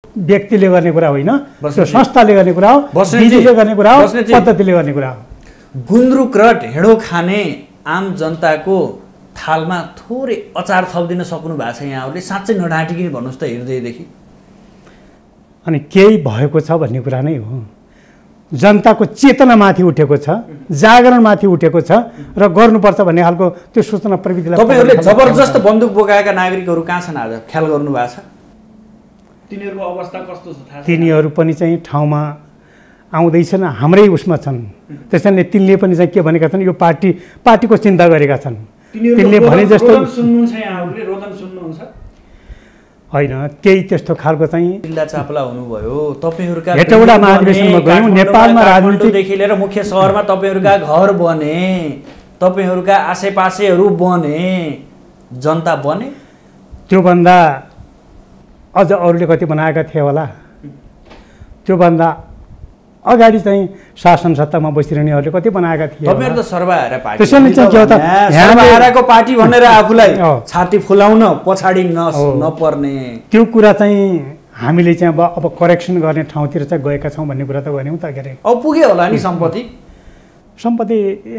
व्यक्तिले गर्ने कुरा होइन, त्यो संस्थाले गर्ने कुरा हो, विधिले गर्ने कुरा हो, पद्धतिले गर्ने कुरा हो। गुन्द्रुक र ढेँडो खाने आम जनताको थालमा थोरै अचार थपिदिन सक्नु भएको छ यहाँहरूले? साँच्चै नढाँटिकन भन्नुहोस् त हृदयदेखि। अनि केही भएको छ भन्ने कुरा नै हो। जनताको चेतनामाथि उठेको छ, जागरणमाथि उठेको छ र गर्नुपर्छ भन्ने खालको त्यो सूचना प्रविधिलाई तपाईँहरूले जबरजस्त बन्दुक बोकाएका नागरिकहरू कहाँ छन् आज? ख्याल गर्नु भएको छ? तिनीहरूको अवस्था कस्तो छ? तिनीहरू पनि चाहिँ ठाउँमा आउँदैछन्, हाम्रै उसमा छन्। त्यसैले तिनले पनि चाहिँ के भनेका छन्, यो पार्टीको चिन्ता गरेका छन्। तिनले भने जस्तो सुन्नुहुन्छ, यहाँहरूले रोदन सुन्नुहुन्छ होइन, केही त्यस्तो खालको चाहिँ जिल्ला चापला हुनुभयो। तपाईँहरूका हेटौडा महाधिवेशनमा गयौँ, नेपालमा राजनीतिदेखि लिएर मुख्य सहरमा तपाईँहरूका घर बने, तपाईँहरूका आसेपासेहरू बने, जनता बने। त्योभन्दा अझ अरूले कति बनाएका थिए होला। त्योभन्दा अगाडि चाहिँ शासन सत्तामा बसिरहनेहरूले कति बनाएका थिए। तपाईँहरू त सर्वहारा पार्टी, त्यसैले चाहिँ के हो त, सर्वहाराको पार्टी भनेर आफूलाई छाती फुलाउन पछाडि नपर्ने त्यो कुरा चाहिँ हामीले चाहिँ अब करेक्सन गर्ने ठाउँतिर चाहिँ गएका छौँ भन्ने कुरा त गऱ्यौँ त। के अरे अब पुग्यो होला नि सम्पत्ति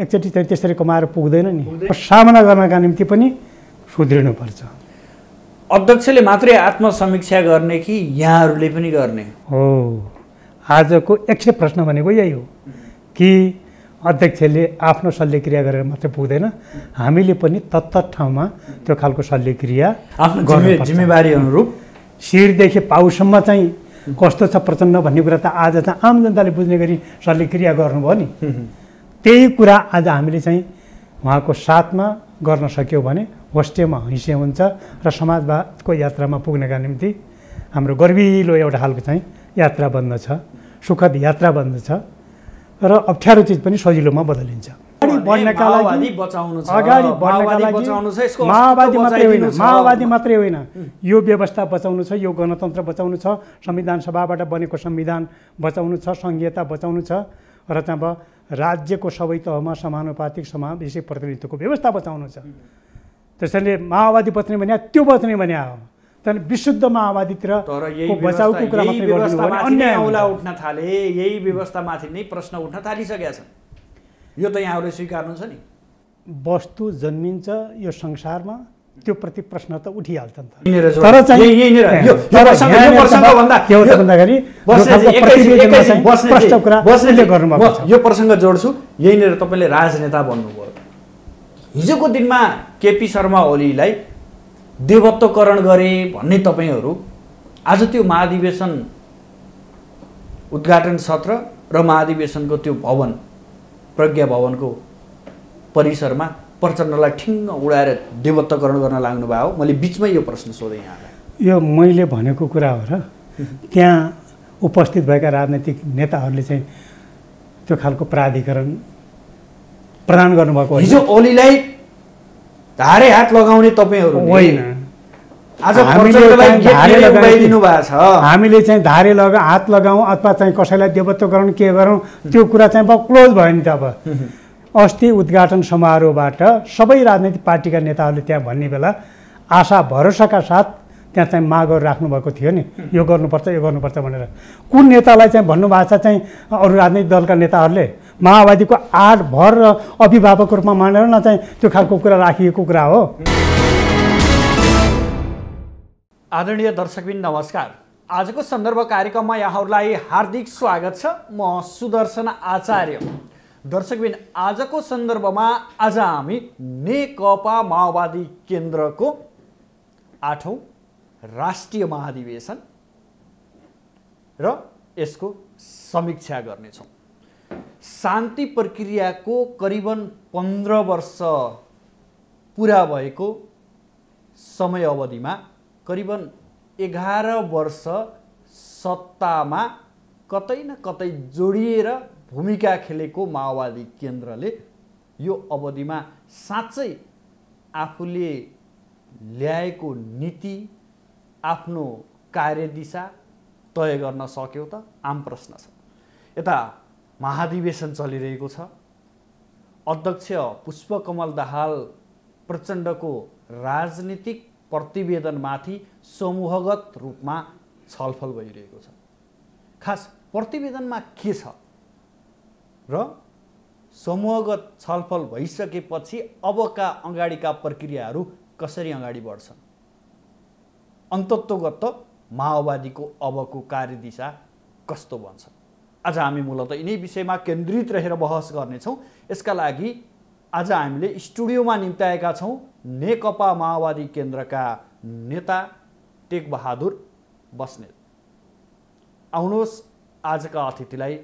एकचोटि चाहिँ त्यसरी कमाएर पुग्दैन नि। सामना गर्नका निम्ति पनि सुध्रिनुपर्छ। अध्यक्षले मात्रै आत्मसमीक्षा गर्ने कि यहाँहरूले पनि गर्ने हो? आजको 100 प्रश्न भनेको यही हो कि अध्यक्षले आफ्नो शल्यक्रिया गरेर मात्रै पुग्दैन, हामीले पनि तत्त ठाउँमा त्यो खालको शल्यक्रिया आफ्नो जिम्मेवारी अनुरूप शिरदेखि पाउसम्म चाहिँ कस्तो छ प्रचण्ड भन्ने कुरा त आज चाहिँ आम जनताले बुझ्ने गरी शल्यक्रिया गर्नुभयो नि। त्यही कुरा आज हामीले चाहिँ उहाँको साथमा गर्न सक्यौँ भने होस्टेमा हैसियत हुन्छ र समाजवादको यात्रामा पुग्नका निम्ति हाम्रो गर्विलो एउटा खालको चाहिँ यात्रा बन्दछ, सुखद यात्रा बन्दछ र अप्ठ्यारो चिज पनि सजिलोमा बदलिन्छ। माओवादी मात्रै होइन, यो व्यवस्था बचाउनु छ, यो गणतन्त्र बचाउनु छ, संविधान सभाबाट बनेको संविधान बचाउनु छ, सङ्घीयता बचाउनु छ र चाहिँ अब राज्यको सबै तहमा समानुपातिक समावेशी प्रतिनिधित्वको व्यवस्था बचाउनु छ। त्यसैले माओवादी बच्ने भने त्यो बच्ने भने हो। तर विशुद्ध माओवादीतिर बचाउको कुरा मात्रै गर्नु भने अन्याय औला उठ्न थाले, यही व्यवस्थामाथि नै प्रश्न उठ्न थालिसकेका छन्। यो त यहाँहरूले स्वीकार्नुहुन्छ नि। वस्तु जन्मिन्छ यो संसारमा, त्यो प्रति प्रश्न त उठिहाल्छ नि त। तर चाहिँ यो प्रसङ्ग जोड्छु, यहीँनिर तपाईँले राजनेता बन्नुभयो। हिजोको दिनमा केपी शर्मा ओलीलाई देवत्वकरण गरे भन्ने तपाईँहरू आज त्यो महाधिवेशन उद्घाटन सत्र र महाधिवेशनको त्यो भवन प्रज्ञा भवनको परिसरमा प्रचण्डलाई ठिङ्ग उडाएर देवत्वकरण गर्न लाग्नुभयो। मैले बिचमै यो प्रश्न सोधेँ यहाँलाई। यो मैले भनेको कुरा हो र त्यहाँ उपस्थित भएका राजनैतिक नेताहरूले चाहिँ त्यो खालको प्राधिकरण प्रदान गर्नुभएको हिजो ओलीलाई धारे हात लगाउने तपाईँहरू होइन। आज हामीले चाहिँ धारे हात लगाउँ अथवा चाहिँ कसैलाई देवत्वकरण के गरौँ त्यो कुरा चाहिँ अब क्लोज भयो नि त। अब अस्ति उद्घाटन समारोहबाट सबै राजनैतिक पार्टीका नेताहरूले त्यहाँ भन्ने बेला आशा भरोसाका साथ त्यहाँ चाहिँ मागहरू राख्नुभएको थियो नि, यो गर्नुपर्छ यो गर्नुपर्छ भनेर। कुन नेतालाई चाहिँ भन्नुभएको छ चाहिँ अरू राजनैतिक दलका नेताहरूले माओवादीको आड भर र अभिभावकको रूपमा मानेर न चाहिँ त्यो खालको कुरा राखिएको कुरा हो। आदरणीय दर्शकबिन नमस्कार। आजको सन्दर्भ कार्यक्रममा यहाँहरूलाई हार्दिक स्वागत छ। म सुदर्शन आचार्य। दर्शकबिन आजको सन्दर्भमा आज हामी नेकपा माओवादी केन्द्रको 8औं राष्ट्रिय महाधिवेशन र यसको समीक्षा गर्नेछौँ। शान्ति प्रक्रियाको करिबन 15 वर्ष पुरा भएको समय अवधिमा करिबन 11 वर्ष सत्तामा कतै न कतै जोडिएर भूमिका खेलेको माओवादी केन्द्रले यो अवधिमा साँच्चै आफूले ल्याएको नीति, आफ्नो कार्यदिशा तय गर्न सक्यो त? आम प्रश्न छ। यता महाधिवेशन चलिरहेको छ। अध्यक्ष पुष्पकमल दाहाल प्रचण्डको राजनीतिक प्रतिवेदनमाथि समूहगत रूपमा छलफल भइरहेको छ। खास प्रतिवेदनमा के छ र समूहगत छलफल भइसकेपछि अबका अगाडिका प्रक्रियाहरू कसरी अगाडि बढ्छन्? अन्तत्वगत माओवादीको अबको कार्यदिशा कस्तो बन्छ? आज हामी मूलतः यिनै विषयमा केन्द्रित रहेर बहस गर्नेछौँ। यसका लागि आज हामीले स्टुडियोमा निम्ताएका छौँ नेकपा माओवादी केन्द्रका नेता टेकबहादुर बस्नेत। आउनुहोस् आजका अतिथिलाई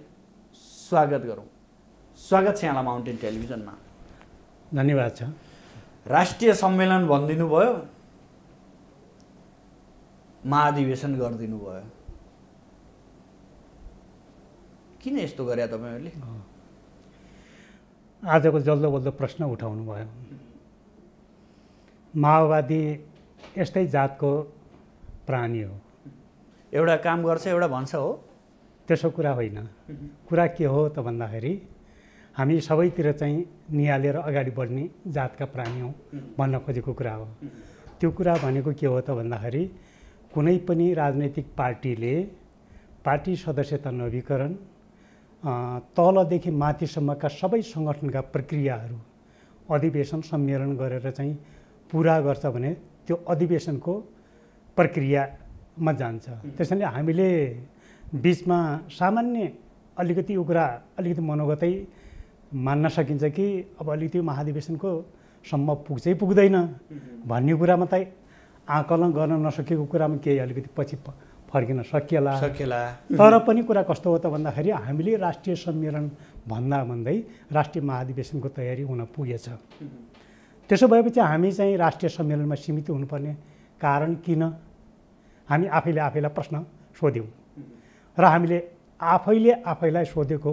स्वागत गरौँ। स्वागत छ यहाँलाई माउन्टेन टेलिभिजनमा। धन्यवाद छ। राष्ट्रिय सम्मेलन भनिदिनु भयो, महाधिवेशन गरिदिनु भयो, किन यस्तो गरे तपाईँहरूले? आजको जल्दो बल्दो प्रश्न उठाउनु भयो। माओवादी यस्तै जातको प्राणी हो। एउटा काम गर्छ एउटा भन्छ हो, त्यसो कुरा होइन। कुरा के हो त भन्दाखेरि हामी सबैतिर चाहिँ निहालेर अगाडि बढ्ने जातका प्राणी हौँ भन्न खोजेको कुरा हो। त्यो कुरा भनेको के हो त भन्दाखेरि कुनै पनि राजनैतिक पार्टीले पार्टी सदस्यता नवीकरण तलदेखि माथिसम्मका सबै सङ्गठनका प्रक्रियाहरू अधिवेशन सम्मेलन गरेर चाहिँ पुरा गर्छ भने त्यो अधिवेशनको प्रक्रियामा जान्छ। त्यसैले हामीले बिचमा सामान्य अलिकति यो कुरा अलिकति मनोगतै मान्न सकिन्छ कि अब अलिकति महाधिवेशनको सम्म पुग्छै पुग्दैन भन्ने कुरामा त आकलन गर्न नसकेको कुरामा केही अलिकति पछि फर्किन सकिएला। तर पनि कुरा कस्तो हो त भन्दाखेरि हामीले राष्ट्रिय सम्मेलन भन्दै राष्ट्रिय महाधिवेशनको तयारी हुन पुगेछ। त्यसो भएपछि हामी चाहिँ राष्ट्रिय सम्मेलनमा सीमित हुनुपर्ने कारण किन? हामी आफैले आफैलाई प्रश्न सोध्यौँ र हामीले आफैलाई सोधेको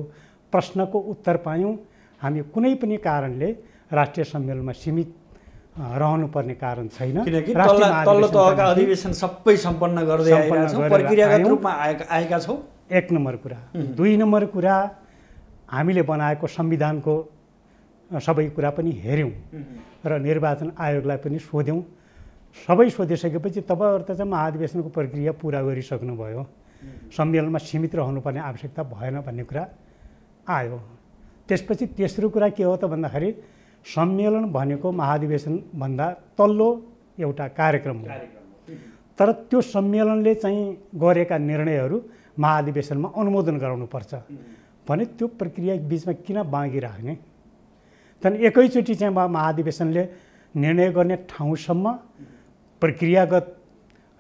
प्रश्नको उत्तर पायौँ। हामी कुनै पनि कारणले राष्ट्रिय सम्मेलनमा सीमित रहनुपर्ने कारण छैन। किनकि तल्लो तहका अधिवेशन सबै सम्पन्न गर्दै आएका छौँ, प्रक्रियागत रूपमा आएका छौँ। एक नम्बर कुरा। दुई नम्बर कुरा, हामीले बनाएको संविधानको सबै कुरा पनि हेऱ्यौँ र निर्वाचन आयोगलाई पनि सोध्यौँ। सबै सोधिसकेपछि तपाईँहरू त चाहिँ महाधिवेशनको प्रक्रिया पुरा गरिसक्नुभयो, सम्मेलनमा सीमित रहनुपर्ने आवश्यकता भएन भन्ने कुरा आयो। त्यसपछि तेस्रो कुरा के हो त भन्दाखेरि सम्मेलन भनेको महाधिवेशनभन्दा तल्लो एउटा कार्यक्रम हो। तर त्यो सम्मेलनले चाहिँ गरेका निर्णयहरू महाधिवेशनमा अनुमोदन गराउनुपर्छ भने त्यो प्रक्रिया बिचमा किन बाँकी राख्ने? त्यहाँदेखि एकैचोटि चाहिँ महाधिवेशनले निर्णय गर्ने ठाउँसम्म प्रक्रियागत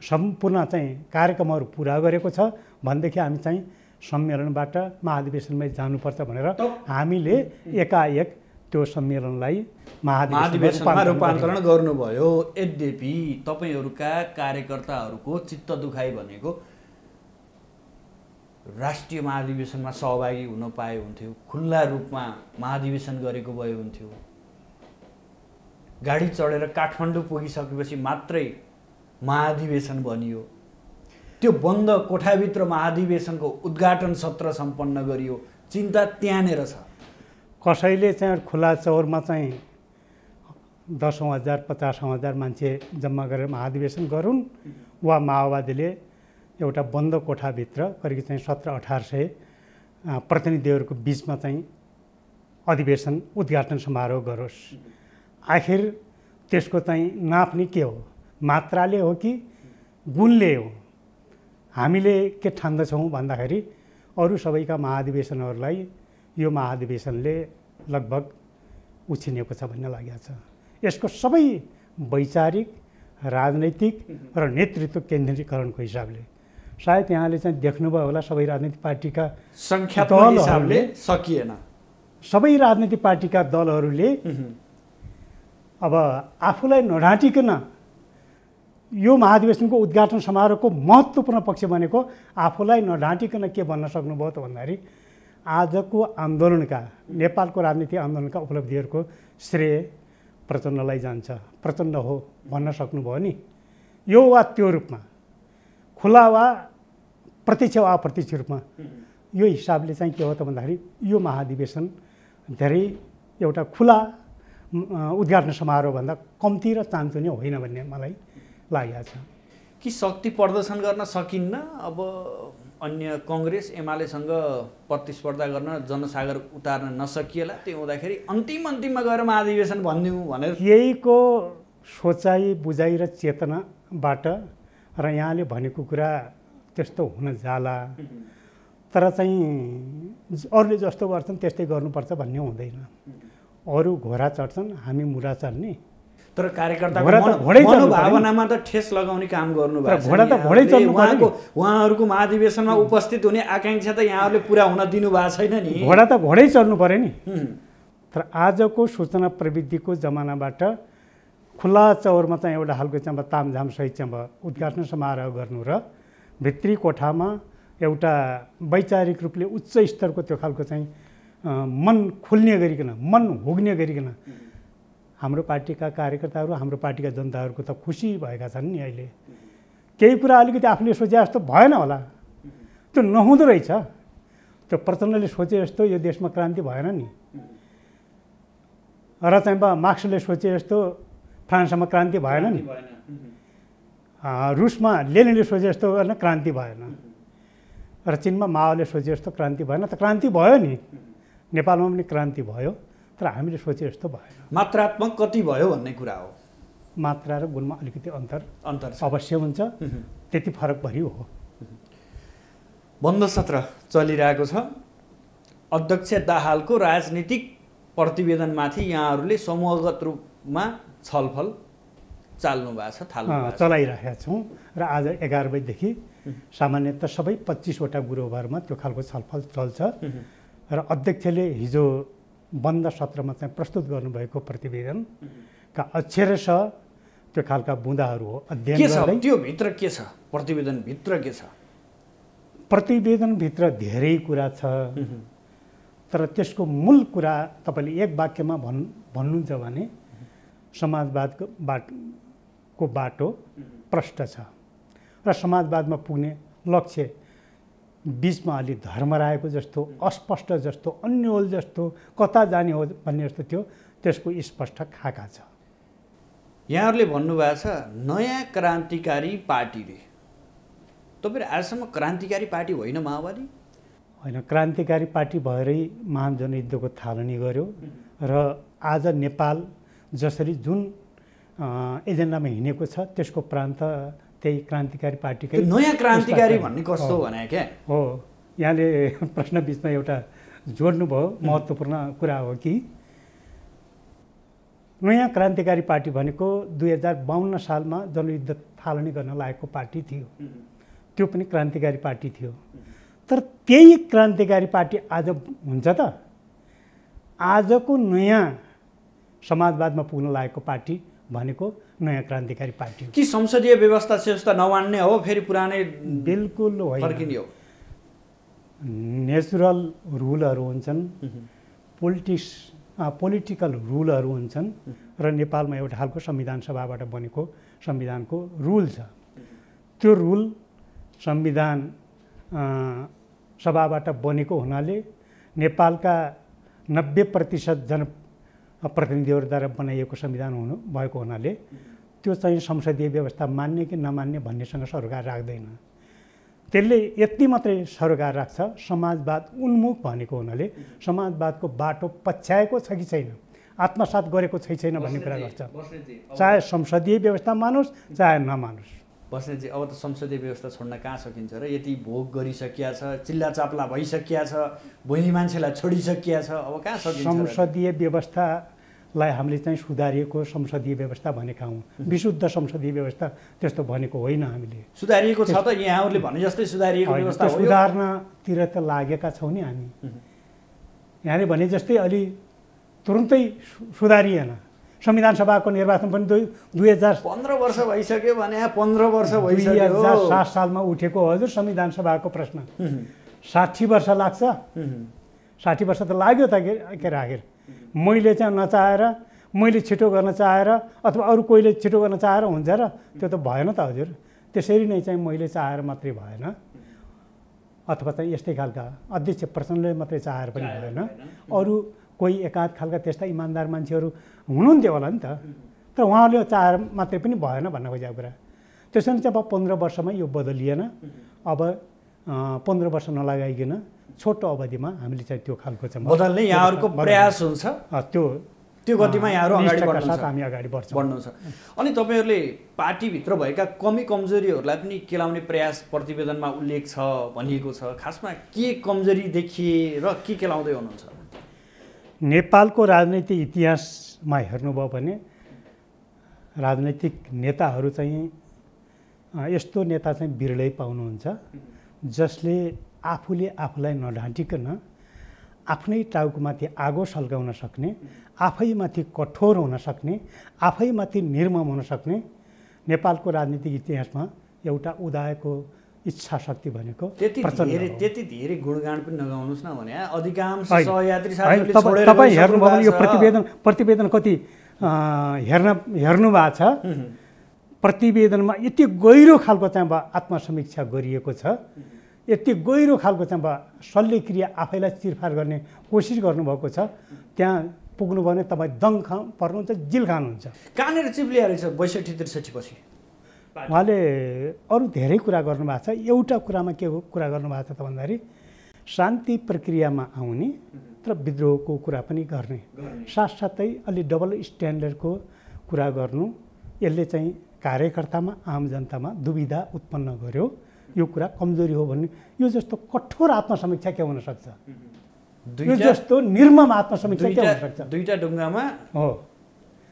सम्पूर्ण चाहिँ कार्यक्रमहरू पुरा गरेको छ भनेदेखि हामी चाहिँ सम्मेलनबाट महाधिवेशनमै जानुपर्छ भनेर हामीले एकाएक त्यो सम्मेलनलाई महाधिवेशनमा रूपान्तरण गर्नुभयो। यद्यपि तपाईँहरूका कार्यकर्ताहरूको चित्त दुखाइ भनेको राष्ट्रिय महाधिवेशनमा सहभागी हुन पाए हुन्थ्यो, खुल्ला रूपमा महाधिवेशन गरेको भए हुन्थ्यो। गाडी चढेर काठमाडौँ पुगिसकेपछि मात्रै महाधिवेशन बनियो। त्यो बन्द कोठाभित्र महाधिवेशनको उद्घाटन सत्र सम्पन्न गरियो। चिन्ता त्यहाँनिर छ। कसैले चाहिँ खुला चौरमा चाहिँ 10,000 50,000 मान्छे जम्मा गरेर महाधिवेशन गरून्, वा माओवादीले एउटा बन्द कोठाभित्र करिब चाहिँ 1700-1800 प्रतिनिधिहरूको बिचमा चाहिँ अधिवेशन उद्घाटन समारोह गरोस्। आखिर त्यसको चाहिँ नाप्ने के हो? मात्राले हो कि गुणले हो? हामीले के ठान्दछौँ भन्दाखेरि अरू सबैका महाधिवेशनहरूलाई यो महाधिवेशनले लगभग उछिनेको छ भन्ने लागेको छ। यसको सबै वैचारिक, राजनैतिक र नेतृत्व केन्द्रीकरणको हिसाबले सायद यहाँले चाहिँ देख्नुभयो होला, सबै राजनीतिक पार्टीका सङ्ख्यात्मक हिसाबले सकिएन। सबै राजनीतिक पार्टीका दलहरूले अब आफूलाई नढाँटिकन यो महाधिवेशनको उद्घाटन समारोहको महत्त्वपूर्ण पक्ष भनेको आफूलाई नढाँटिकन के भन्न सक्नुभयो त भन्दाखेरि आजको आन्दोलनका, नेपालको राजनीतिक आन्दोलनका उपलब्धिहरूको श्रेय प्रचण्डलाई जान्छ। प्रचण्ड हो भन्न सक्नुभयो नि। यो वा त्यो रूपमा, खुला वा प्रत्यक्ष वा अप्रत्यक्ष रूपमा, यो हिसाबले चाहिँ के हो त भन्दाखेरि यो महाधिवेशन धेरै एउटा खुला उद्घाटन समारोहभन्दा कम्ती र चान्चुने होइन भन्ने मलाई लागेको छ। कि शक्ति प्रदर्शन गर्न सकिन्न अब अन्य कङ्ग्रेस एमालेसँग प्रतिस्पर्धा गर्न जनसागर उतार्न नसकिएला, त्यो हुँदाखेरि अन्तिममा गएर महाधिवेशन भनिदिउँ भनेर यहीको सोचाइ बुझाइ र चेतनाबाट र यहाँले भनेको कुरा त्यस्तो हुन जाला, तर चाहिँ अरूले जस्तो गर्छन् त्यस्तै गर्नुपर्छ भन्ने हुँदैन। अरू घोडा चढ्छन्, हामी मुरा चढ्ने। तर कार्यकर्ताको मनोभावनामा त ठेस लगाउने काम गर्नुभएको छ। घोडा त घोडै चढ्नु पर्यो। उहाँहरूको महाधिवेशनमा उपस्थित हुने आकाङ्क्षा त यहाँहरूले पुरा हुन दिनु भएको छैन नि। घोडा त घोडै चढ्नु पर्यो नि। तर आजको सूचना प्रविधिको जमानाबाट खुला चौरमा चाहिँ एउटा खालको चाहिँ अब तामझाम सहित चाहिँ अब उद्घाटन समारोह गर्नु र भित्री कोठामा एउटा वैचारिक रूपले उच्च स्तरको त्यो खालको चाहिँ मन खुल्ने गरिकन, मन हुग्ने गरिकन हाम्रो पार्टीका कार्यकर्ताहरू, हाम्रो पार्टीका जनताहरूको त खुसी भएका छन् नि। अहिले केही कुरा अलिकति आफूले सोचे जस्तो भएन होला, त्यो नहुँदो रहेछ। त्यो प्रचण्डले सोचे जस्तो यो देशमा क्रान्ति भएन नि, र चाहिँ मार्क्सले सोचे जस्तो फ्रान्समा क्रान्ति भएन नि, रुसमा लेनिनले सोचे जस्तो होइन क्रान्ति भएन, र चिनमा माओले सोचे जस्तो क्रान्ति भएन। त क्रान्ति भयो नि, नेपालमा पनि क्रान्ति भयो, तर हामीले सोचे जस्तो भएन। मात्रात्मक कति भयो भन्ने कुरा हो। मात्रा र गुणमा अलिकति अन्तर छ, अवश्य हुन्छ। त्यति फरक भरि हो। बन्द सत्र चलिरहेको छ। अध्यक्ष दाहालको राजनीतिक प्रतिवेदनमाथि यहाँहरूले समूहगत रूपमा छलफल थाल्नु भएको छ, चलाइरहेका छौँ। र आज 11 बजीदेखि सामान्यतः सबै 25वटा गुरुबारमा त्यो खालको छलफल चल्छ। र अध्यक्षले हिजो बन्द सत्रमा चाहिँ प्रस्तुत गर्नुभएको प्रतिवेदनका अक्षरशः त्यो खालका बुँदाहरू हो अध्ययन गर्दै। त्यो भित्र के छ? प्रतिवेदनभित्र के छ? प्रतिवेदनभित्र धेरै कुरा छ, तर त्यसको मूल कुरा तपाईँले एक वाक्यमा भन्नुहुन्छ भने समाजवादको बाटो प्रष्ट छ र समाजवादमा पुग्ने लक्ष्य बिचमा अलि धर्मराएको जस्तो, अस्पष्ट जस्तो, अन्यल जस्तो, कता जाने हो भन्ने जस्तो थियो, त्यसको स्पष्ट खाका छ। यहाँहरूले भन्नुभएको छ नयाँ क्रान्तिकारी पार्टीले। तपाईँ आजसम्म क्रान्तिकारी पार्टी होइन माओवादी? होइन, क्रान्तिकारी पार्टी भएरै महान जनयुद्धको थालनी गर्यो र आज नेपाल जसरी जुन एजेन्डामा हिँडेको छ त्यसको प्रान्त त्यही क्रान्तिकारी पार्टीकै। नयाँ क्रान्तिकारी भन्ने कस्तो भने क्या हो? यहाँले प्रश्न बिचमा एउटा जोड्नुभयो, महत्त्वपूर्ण कुरा हो कि नयाँ क्रान्तिकारी पार्टी भनेको 2052 सालमा जनयुद्ध थालनी गर्न लागेको पार्टी थियो। त्यो पनि क्रान्तिकारी पार्टी थियो। तर त्यही क्रान्तिकारी पार्टी आज हुन्छ त? आजको नयाँ समाजवादमा पुग्न लागेको पार्टी भनेको नयाँ क्रान्तिकारी पार्टी हो कि संसदीय व्यवस्था व्यवस्था नमान्ने हो? फेरि पुरानै? बिल्कुल होइन, फर्किने हो। नेचुरल रुलहरू हुन्छन्, पोलिटिकल रुलहरू हुन्छन्, र नेपालमा एउटा खालको संविधान सभाबाट बनेको संविधानको रुल छ। त्यो रुल संविधान सभाबाट बनेको हुनाले नेपालका 90% जनप्रतिनिधिहरूद्वारा बनाइएको संविधान भएको हुनाले त्यो चाहिँ संसदीय व्यवस्था मान्ने कि नमान्ने भन्नेसँग सरोकार राख्दैन। त्यसले यति मात्रै सरोकार राख्छ, समाजवाद उन्मुख भनेको हुनाले समाजवादको बाटो पछ्याएको छ कि छैन, आत्मसात गरेको छैन भन्ने कुरा गर्छ। चाहे संसदीय व्यवस्था मानुस् चाहे नमानुस्। बस्नेतजी, अब त संसदीय व्यवस्था छोड्न कहाँ सकिन्छ र? यति भोग गरिसकिया छ, चिल्ला चाप्ला भइसकिया छ, भोइली मान्छेलाई छोडिसकिया छ, अब कहाँ सकिन्छ? संसदीय व्यवस्थालाई हामीले चाहिँ सुधारिएको संसदीय व्यवस्था भनेका हौँ, विशुद्ध संसदीय व्यवस्था त्यस्तो भनेको होइन। हामीले सुधारिएको छ त, यहाँहरूले भने जस्तै सुधारिएको व्यवस्था हो। सुधार्नतिर त लागेका छौँ नि हामी। यहाँले भने जस्तै अलि तुरुन्तै सुधारिएन। संविधान सभाको निर्वाचन पनि 2015 वर्ष भइसक्यो भने 15 वर्ष भइसक्यो। 2007 सालमा उठेको हजुर संविधान सभाको प्रश्न। 60 वर्ष लाग्छ? 60 वर्ष त लाग्यो त के राखेर। मैले चाहिँ नचाहेर, मैले छिटो गर्न चाहेर अथवा अरू कोहीले छिटो गर्न चाहेर हुन्छ र? त्यो त भएन त हजुर। त्यसरी नै चाहिँ मैले चाहेर मात्रै भएन, अथवा चाहिँ यस्तै खालका अध्यक्ष प्रचण्डले मात्रै चाहेर पनि भएन, अरू कोही एकाध खालका त्यस्ता इमान्दार मान्छेहरू हुनुहुन्थ्यो होला नि त। तर उहाँले चाहेर मात्रै पनि भएन भन्न खोजेको कुरा। त्यसैले चाहिँ अब 15 वर्षमा यो बदलिएन। अब 15 वर्ष नलगाइकन छोटो अवधिमा हामीले चाहिँ त्यो खालको चाहिँ बदल्ने यहाँहरूको प्रयास हुन्छ, त्यो गतिमा यहाँहरू अगाडि हामी अगाडि बढ्नु छ। अनि तपाईँहरूले पार्टीभित्र भएका कमी कमजोरीहरूलाई पनि केलाउने प्रयास प्रतिवेदनमा उल्लेख छ भनिएको छ। खासमा के कमजोरी देखिए र के केलाउँदै हुनुहुन्छ? नेपालको राजनैतिक इतिहासमा हेर्नुभयो भने राजनैतिक नेताहरू चाहिँ यस्तो नेता चाहिँ बिरलै पाउनुहुन्छ जसले आफूले आफूलाई नढाँटिकन आफ्नै टाउकोमाथि आगो सल्काउन सक्ने, आफैमाथि कठोर हुन सक्ने, आफैमाथि निर्मम हुन सक्ने। नेपालको राजनीतिक इतिहासमा एउटा उदाएको इच्छा शक्ति भनेको त्यति धेरै गुणगान पनि नगाउनुहोस् न भने अधिकांश सहयात्री साथीहरूले छोडेर तपाईँ हेर्नुभयो भने यो प्रतिवेदन कति हेर्नु भएको छ। प्रतिवेदनमा यति गहिरो खालको चाहिँ अब आत्मसमीक्षा गरिएको छ, यति गहिरो खालको चाहिँ अब शल्यक्रिया आफैलाई चिरफार गर्ने कोसिस गर्नुभएको छ। त्यहाँ पुग्नुभयो भने तपाईँ दङ पर्नुहुन्छ, जिल खानुहुन्छ। कहाँनिर चिप्लिया रहेछ 62-63 पछि? उहाँले अरू धेरै कुरा गर्नुभएको छ। एउटा कुरामा के कुरा गर्नुभएको छ त भन्दाखेरि शान्ति प्रक्रियामा आउने तर विद्रोहको कुरा पनि गर्ने, साथसाथै अलि डबल स्ट्यान्डर्डको कुरा गर्नु। यसले चाहिँ कार्यकर्तामा आम जनतामा दुविधा उत्पन्न गर्यो। यो कुरा कमजोरी हो भन्ने, यो जस्तो कठोर आत्मसमीक्षा के हुन सक्छ? यो जस्तो निर्मम आत्मसमीक्षा के हुन सक्छ? दुईटा ढुङ्गामा हो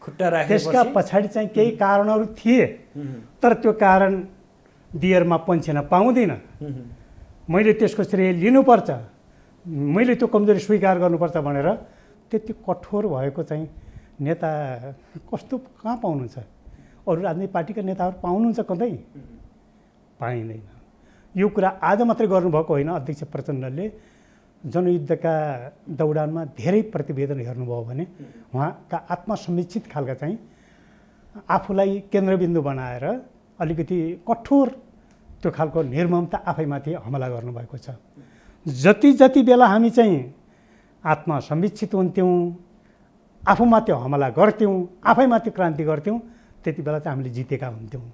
खुट्टा राखेपछि त्यसका पछाडि चाहिँ केही कारणहरू थिए, तर त्यो कारण बियरमा पन्छेन पाउँदिन। मैले त्यसको श्रेय लिनुपर्छ, मैले त्यो कमजोरी स्वीकार गर्नुपर्छ भनेर त्यति कठोर भएको चाहिँ नेता कस्तो कहाँ पाउनुहुन्छ? अरू राजनीतिक पार्टीका नेताहरू पाउनुहुन्छ कतै? पाइँदैन। यो कुरा आज मात्रै गर्नुभएको होइन। अध्यक्ष प्रचण्डले जनयुद्धका दौडानमा धेरै प्रतिवेदन हेर्नुभयो भने उहाँका आत्मसमीक्षित खालका चाहिँ आफूलाई केन्द्रबिन्दु बनाएर अलिकति कठोर त्यो खालको निर्ममता आफैमाथि हमला गर्नुभएको छ। जति बेला हामी चाहिँ आत्मसमीक्षित हुन्थ्यौँ, आफूमाथि हमला गर्थ्यौँ, आफैमाथि क्रान्ति गर्थ्यौँ, त्यति बेला चाहिँ हामीले जितेका हुन्थ्यौँ।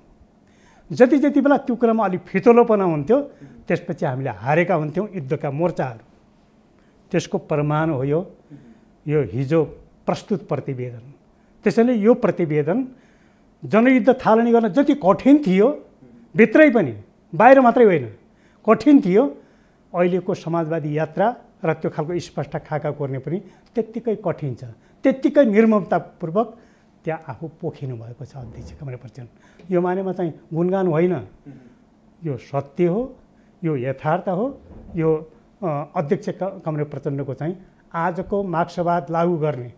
जति बेला त्यो कुरामा अलिक फितलोपना हुन्थ्यो त्यसपछि हामीले हारेका हुन्थ्यौँ युद्धका मोर्चाहरू। त्यसको प्रमाण हो यो हिजो प्रस्तुत प्रतिवेदन। त्यसैले यो प्रतिवेदन जनयुद्ध थालनी गर्न जति कठिन थियो, भित्रै पनि बाहिर मात्रै होइन कठिन थियो, अहिलेको समाजवादी यात्रा र त्यो खालको स्पष्ट खाका कोर्ने पनि त्यत्तिकै कठिन छ। त्यत्तिकै निर्ममतापूर्वक त्यहाँ आफू पोखिनु भएको छ अध्यक्ष कमरेड प्रचण्ड। यो मानेमा चाहिँ गुणगान होइन, यो सत्य हो, यो यथार्थ हो। यो अध्यक्ष कमरेड प्रचण्डको चाहिँ आजको मार्क्सवाद लागू गर्ने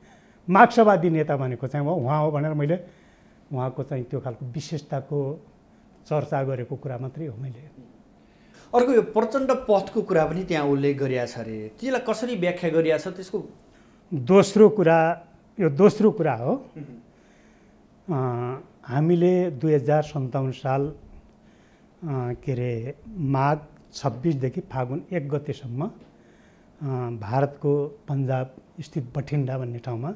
मार्क्सवादी नेता भनेको चाहिँ उहाँ हो भनेर मैले उहाँको चाहिँ त्यो खालको विशेषताको चर्चा गरेको कुरा मात्रै हो मैले। अर्को यो प्रचण्ड पथको कुरा पनि त्यहाँ उल्लेख गरिएको छ अरे, त्यसलाई कसरी व्याख्या गरिएको छ? त्यसको दोस्रो कुरा हो। हामीले 2057 साल के अरे माघ 26देखि फागुन 1 गतेसम्म भारतको पन्जाब स्थित बठिन्डा भन्ने ठाउँमा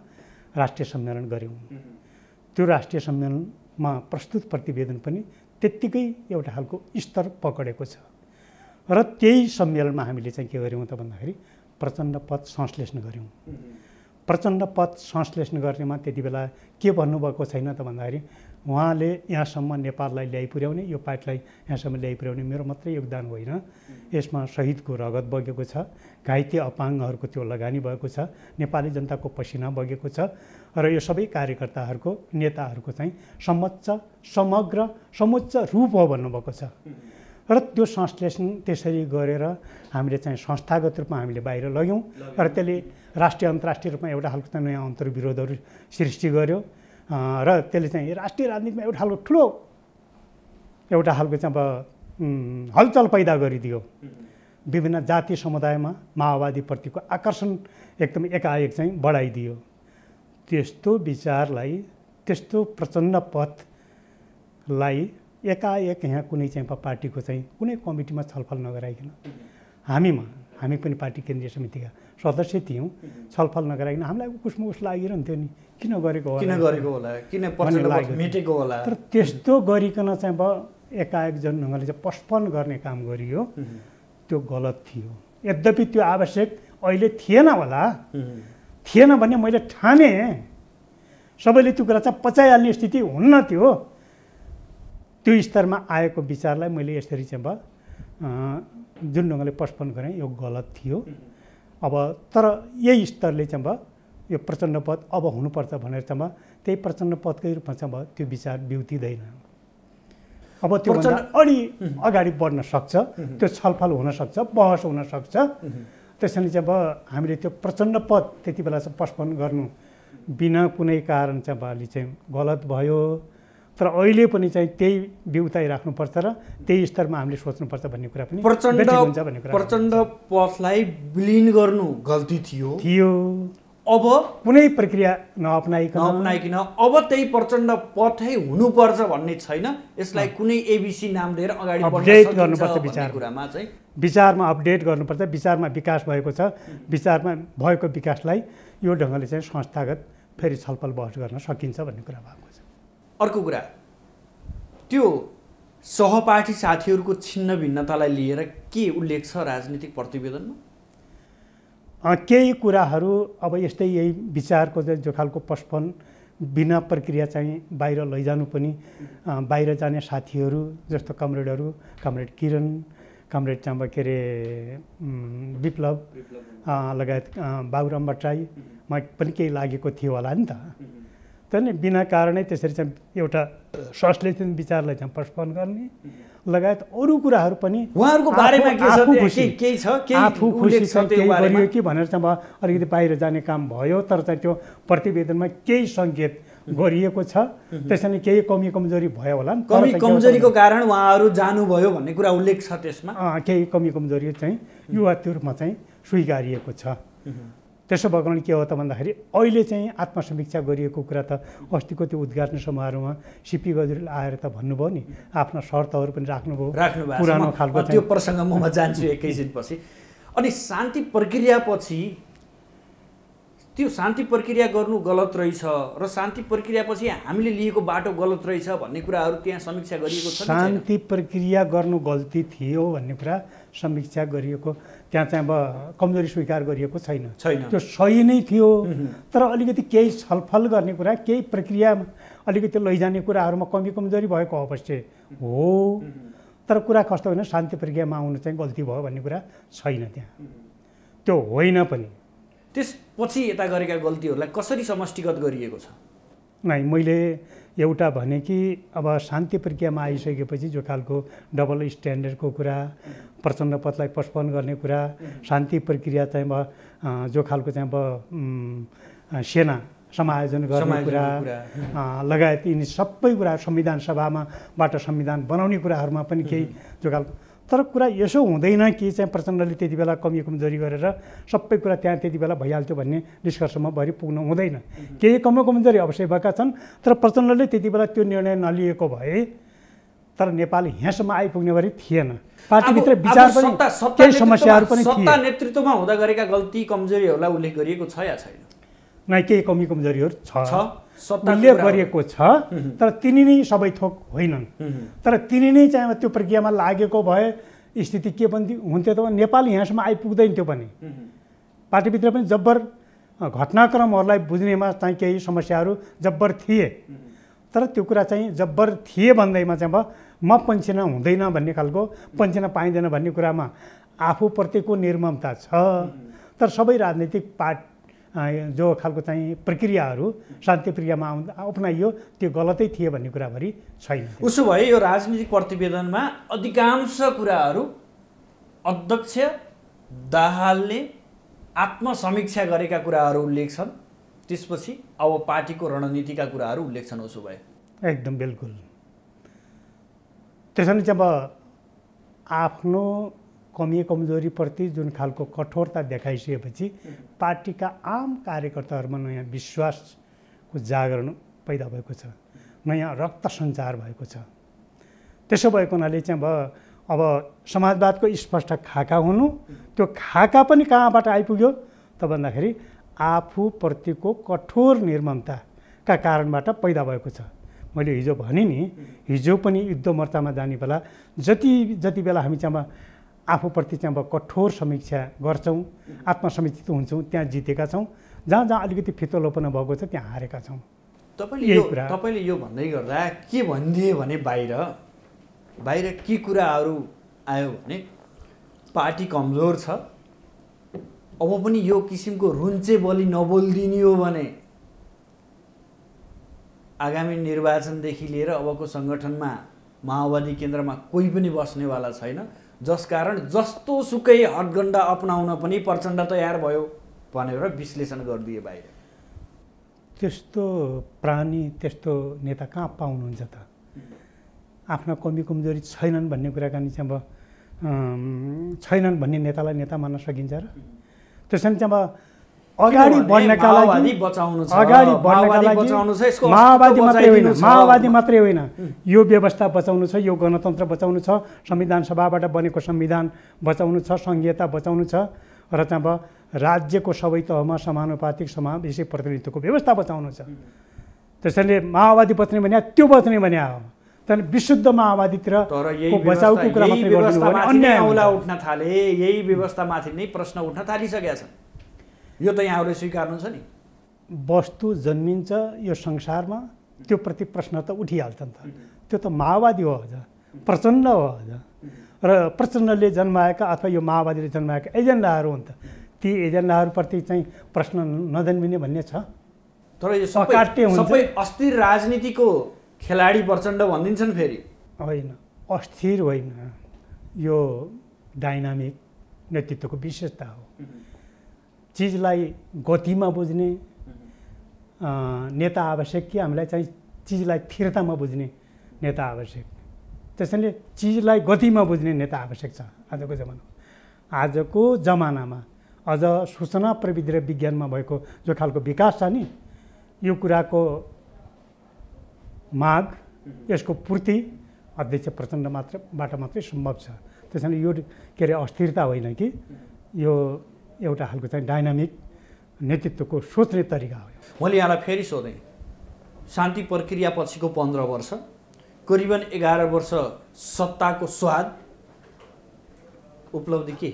राष्ट्रिय सम्मेलन गऱ्यौँ। त्यो राष्ट्रिय सम्मेलनमा प्रस्तुत प्रतिवेदन पनि त्यत्तिकै एउटा खालको स्तर पकडेको छ। र त्यही सम्मेलनमा हामीले चाहिँ के गर्यौँ त भन्दाखेरि प्रचण्ड पद संश्लेषण गऱ्यौँ। प्रचण्ड पद संश्लेषण गर्नेमा त्यति बेला के भन्नुभएको छैन त भन्दाखेरि उहाँले यहाँसम्म नेपाललाई ल्याइपुर्याउने, यो पार्टीलाई यहाँसम्म ल्याइपुर्याउने मेरो मात्रै योगदान होइन, यसमा शहीदको रगत बगेको छ, घाइते अपाङ्गहरूको त्यो लगानी भएको छ, नेपाली जनताको पसिना बगेको छ र यो सबै कार्यकर्ताहरूको नेताहरूको चाहिँ समुच्च रूप हो भन्नुभएको छ। र त्यो संश्लेषण त्यसरी गरेर हामीले चाहिँ संस्थागत रूपमा हामीले बाहिर लग्यौँ र त्यसले राष्ट्रिय अन्तर्राष्ट्रिय रूपमा एउटा खालको चाहिँ नयाँ अन्तर्विरोधहरू सृष्टि गर्यो र त्यसले चाहिँ राष्ट्रिय राजनीतिमा एउटा खालको ठुलो एउटा खालको चाहिँ अब हलचल पैदा गरिदियो। विभिन्न जाति समुदायमा माओवादीप्रतिको आकर्षण एकदम एकाएक चाहिँ बढाइदियो। त्यस्तो विचारलाई, त्यस्तो प्रचण्ड पथलाई एकाएक यहाँ कुनै चाहिँ पार्टीको चाहिँ कुनै कमिटीमा छलफल नगराइकन हामी पनि पार्टी केन्द्रीय समितिका सदस्य थियौँ, छलफल नगराइकन हामीलाई कुसमुस लागिरहन्थ्यो नि, किन गरेको होला, किन मेटेको होला। तर त्यस्तो गरिकन चाहिँ अब एकाएक जुन ढङ्गले चाहिँ पोस्टपोन गर्ने काम गरियो त्यो गलत थियो। यद्यपि त्यो आवश्यक अहिले थिएन होला, थिएन भने मैले ठाने सबैले त्यो कुरा चाहिँ पचाइहाल्ने स्थिति हुन्न थियो। त्यो स्तरमा आएको विचारलाई मैले यसरी चाहिँ जुन ढङ्गले पोस्टपोन गरेँ यो गलत थियो। अब तर यही स्तरले चाहिँ यो प्रचण्ड पद अब हुनुपर्छ भनेर चाहिँ त्यही प्रचण्ड पदकै रूपमा चाहिँ त्यो विचार बिउतिँदैन। अब त्योभन्दा अलि अगाडि बढ्न सक्छ, त्यो छलफल हुनसक्छ, बहस हुनसक्छ। त्यसैले चाहिँ हामीले त्यो प्रचण्ड पद त्यति बेला चाहिँ पोस्टपोन गर्नु बिना कुनै कारण चाहिँ अलि चाहिँ गलत भयो। तर अहिले पनि चाहिँ त्यही बिउताइ राख्नुपर्छ र त्यही स्तरमा हामीले सोच्नुपर्छ भन्ने कुरा पनि प्रचण्ड पथलाई विलिन गर्नु गल्ती थियो। अब कुनै प्रक्रिया नअपनाइकन अब त्यही प्रचण्ड पथै हुनुपर्छ भन्ने छैन। यसलाई कुनै एबिसी नाम दिएर अगाडि अपडेट गर्नुपर्छ। विचारमा अपडेट गर्नुपर्छ। विचारमा विकास भएको छ, विचारमा भएको विकासलाई यो ढङ्गले चाहिँ संस्थागत फेरि छलफल बहस गर्न सकिन्छ भन्ने कुरा भएको छ। अर्को कुरा त्यो सहपाठी साथीहरूको छिन्न भिन्नतालाई लिएर के उल्लेख छ राजनीतिक प्रतिवेदनमा? केही कुराहरू अब यस्तै यही विचारको जो खालको पोस्टपोन बिना प्रक्रिया चाहिँ बाहिर लैजानु पनि बाहिर जाने साथीहरू जस्तो कमरेड किरण, कमरेड चाहिँ के अरे विप्लव लगायत बाबुराम भट्टराईमा पनि केही लागेको थियो होला नि त। तर नि बिना कारणै त्यसरी चाहिँ एउटा संश्लेषित विचारलाई चाहिँ पोस्टपोन गर्ने लगायत अरू कुराहरू पनि उहाँहरूको बारेमा केही छ आफू खुसी छ केही गरियो कि भनेर चाहिँ अलिकति बाहिर जाने काम भयो। तर चाहिँ त्यो प्रतिवेदनमा केही सङ्केत गरिएको छ। त्यसैले केही कमी कमजोरी भयो होला नि, कमजोरीको कारण उहाँहरू जानुभयो भन्ने कुरा उल्लेख छ त्यसमा। केही कमी कमजोरी चाहिँ युवा रूपमा चाहिँ स्वीकारिएको छ। त्यसो भएको कारण के हो त भन्दाखेरि अहिले चाहिँ आत्मसमीक्षा गरिएको कुरा त अस्तिको त्यो उद्घाटन समारोहमा सिपी गजुरेल आएर त भन्नुभयो नि, आफ्ना शर्तहरू पनि राख्नुभयो पुरानो खालको। त्यो प्रसङ्गमा म जान्छु एकैछिनपछि। अनि शान्ति प्रक्रियापछि त्यो शान्ति प्रक्रिया गर्नु गलत रहेछ र शान्ति प्रक्रियापछि हामीले लिएको बाटो गलत रहेछ भन्ने कुराहरू त्यहाँ समीक्षा गरिएको छ। शान्ति प्रक्रिया गर्नु गल्ती थियो भन्ने कुरा समीक्षा गरिएको, त्यहाँ चाहिँ अब कमजोरी स्वीकार गरिएको छैन, त्यो सही नै थियो। तर अलिकति केही छलफल गर्ने कुरा, केही प्रक्रिया अलिकति लैजाने कुराहरूमा कमी कमजोरी भएको अवश्य हो। तर कुरा कस्तो होइन, शान्ति प्रक्रियामा आउनु चाहिँ गल्ती भयो भन्ने कुरा छैन त्यहाँ, त्यो होइन पनि। त्यसपछि यता गरेका गल्तीहरूलाई कसरी समष्टिगत गरिएको छ? नै मैले एउटा भने कि अब शान्ति प्रक्रियामा आइसकेपछि जो खालको डबल स्ट्यान्डर्डको कुरा, प्रचण्ड पथलाई पोस्टपोन गर्ने कुरा, शान्ति प्रक्रिया चाहिँ जो खालको चाहिँ अब सेना समायोजन गर्ने कुरा लगायत यिनी सबै कुरा, संविधान सभाबाट संविधान बनाउने कुराहरूमा पनि केही जो खालको, तर कुरा यसो हुँदैन कि चाहिँ प्रचण्डले त्यति बेला कमी कमजोरी गरेर सबै कुरा त्यहाँ त्यति बेला भइहाल्थ्यो भन्ने निष्कर्षमा भरि पुग्नु हुँदैन। केही कमी कमजोरी अवश्य भएका छन्, तर प्रचण्डले त्यति बेला त्यो निर्णय नलिएको भए तर नेपाल यहाँसम्म आइपुग्ने गरी थिएन। पार्टीभित्र विचार पनि केही समस्याहरू पनि थिए। सत्ता नेतृत्वमा हुँदा गरेका गल्ती कमजोरीहरूलाई उल्लेख गरिएको छ या छैन? नै, केही कमी कमजोरीहरू उल्लेख गरिएको छ, तर तिनी नै सबै थोक होइनन्। तर तिनी नै चाहिँ त्यो प्रक्रियामा लागेको भए स्थिति के पनि हुन्थ्यो त नेपाल यहाँसम्म आइपुग्दैन थियो पनि। पार्टीभित्र पनि जब्बर घटनाक्रमहरूलाई बुझ्नेमा चाहिँ केही समस्याहरू जब्बर थिए, तर त्यो कुरा चाहिँ जब्बर थिए भन्दैमा चाहिँ म पन्छिन हुँदैन भन्ने खालको, पन्छिन पाइँदैन भन्ने कुरामा आफूप्रतिको निर्ममता छ। तर सबै राजनीतिक जो खालको चाहिँ प्रक्रियाहरू शान्ति प्रक्रियामा अपनाइयो त्यो गलतै थिए भन्ने कुराभरि छैन। उसो भए यो राजनीतिक प्रतिवेदनमा अधिकांश कुराहरू अध्यक्ष दाहालले आत्मसमीक्षा गरेका कुराहरू उल्लेख छन्, त्यसपछि अब पार्टीको रणनीतिका कुराहरू उल्लेख छन्। उसो भए एकदम बिल्कुल त्यसैले चाहिँ अब आफ्नो कमी कमजोरीप्रति जुन खालको कठोरता देखाइसकेपछि पार्टीका आम कार्यकर्ताहरूमा नयाँ विश्वासको जागरण पैदा भएको छ, नयाँ रक्त सञ्चार भएको छ। त्यसो भएको हुनाले चाहिँ अब समाजवादको स्पष्ट खाका हुनु, त्यो खाका पनि कहाँबाट आइपुग्यो त भन्दाखेरि आफूप्रतिको कठोर निर्ममताका कारणबाट पैदा भएको छ। मैले हिजो भने नि, हिजो पनि युद्ध मोर्चामा जाने बेला जति बेला हामी चाहिँ अब आफूप्रति चाहिँ अब कठोर समीक्षा गर्छौँ, आत्मसमीक्षित हुन्छौँ, त्यहाँ जितेका छौँ। जहाँ जहाँ अलिकति फितलोपना भएको छ त्यहाँ हारेका छौँ। तपाईँले यो भन्दै गर्दा के भनिदिए भने बाहिर के कुराहरू आयो भने पार्टी कमजोर छ, अब पनि यो किसिमको रुन्चे बलि नबोलिदिने हो भने आगामी निर्वाचनदेखि लिएर अबको सङ्गठनमा माओवादी केन्द्रमा कोही पनि बस्नेवाला छैन, जसकारण जस्तो सुकै हटगण्डा अपनाउन पनि प्रचण्ड तयार भयो भनेर विश्लेषण गरिदिए बाहिर। त्यस्तो प्राणी, त्यस्तो नेता कहाँ पाउनुहुन्छ त? आफ्ना कमी कमजोरी छैनन् भन्ने कुराकानी चाहिँ अब छैनन् भन्ने नेतालाई नेता मान्न सकिन्छ र? त्यसैले चाहिँ अब अगाडि बढ्नका लागि माओवादी मात्रै होइन, यो व्यवस्था बचाउनु छ, यो गणतन्त्र बचाउनु छ, संविधान सभाबाट बनेको संविधान बचाउनु छ, सङ्घीयता बचाउनु छ र चाहिँ अब राज्यको सबै तहमा समानुपातिक समावेशी प्रतिनिधित्वको व्यवस्था बचाउनु छ। त्यसैले माओवादी बच्ने भने त्यो बच्ने भने हो। त्यहाँदेखि विशुद्ध माओवादीतिर बचाउको कुरा मात्रै अन्याय उठ्न थाले, यही व्यवस्थामाथि नै प्रश्न उठ्न थालिसकेका छन्। यो त यहाँहरूले स्वीकार्नुहुन्छ नि। वस्तु जन्मिन्छ यो संसारमा, त्यो प्रति प्रश्न त उठिहाल्छ नि त। त्यो त माओवादी हो अझ, प्रचण्ड हो अझ, र प्रचण्डले जन्माएका अथवा यो माओवादीले जन्माएका एजेन्डाहरू हुन् त। ती एजेन्डाहरूप्रति चाहिँ प्रश्न नजन्मिने भन्ने छ। तर यो सबै अस्थिर राजनीतिको खेलाडी प्रचण्ड भनिदिन्छन् फेरि। होइन, अस्थिर होइन, यो डाइनामिक नेतृत्वको विशेषता हो। चिजलाई गतिमा बुझ्ने नेता आवश्यक कि हामीलाई चाहिँ चिजलाई स्थिरतामा बुझ्ने नेता आवश्यक? त्यसैले चिजलाई गतिमा बुझ्ने नेता आवश्यक छ आजको जमानामा। अझ सूचना प्रविधि र विज्ञानमा भएको जो खालको विकास छ नि, यो कुराको माग, यसको पूर्ति अध्यक्ष प्रचण्डबाट मात्रै सम्भव छ। त्यसैले यो के अरे अस्थिरता होइन कि यो एउटा खालको चाहिँ डाइनामिक नेतृत्वको सोच्ने तरिका हो। मैले यहाँलाई फेरि सोधेँ, शान्ति प्रक्रिया पछिको 15 वर्ष, करिबन 11 वर्ष सत्ताको स्वाद, उपलब्धि के?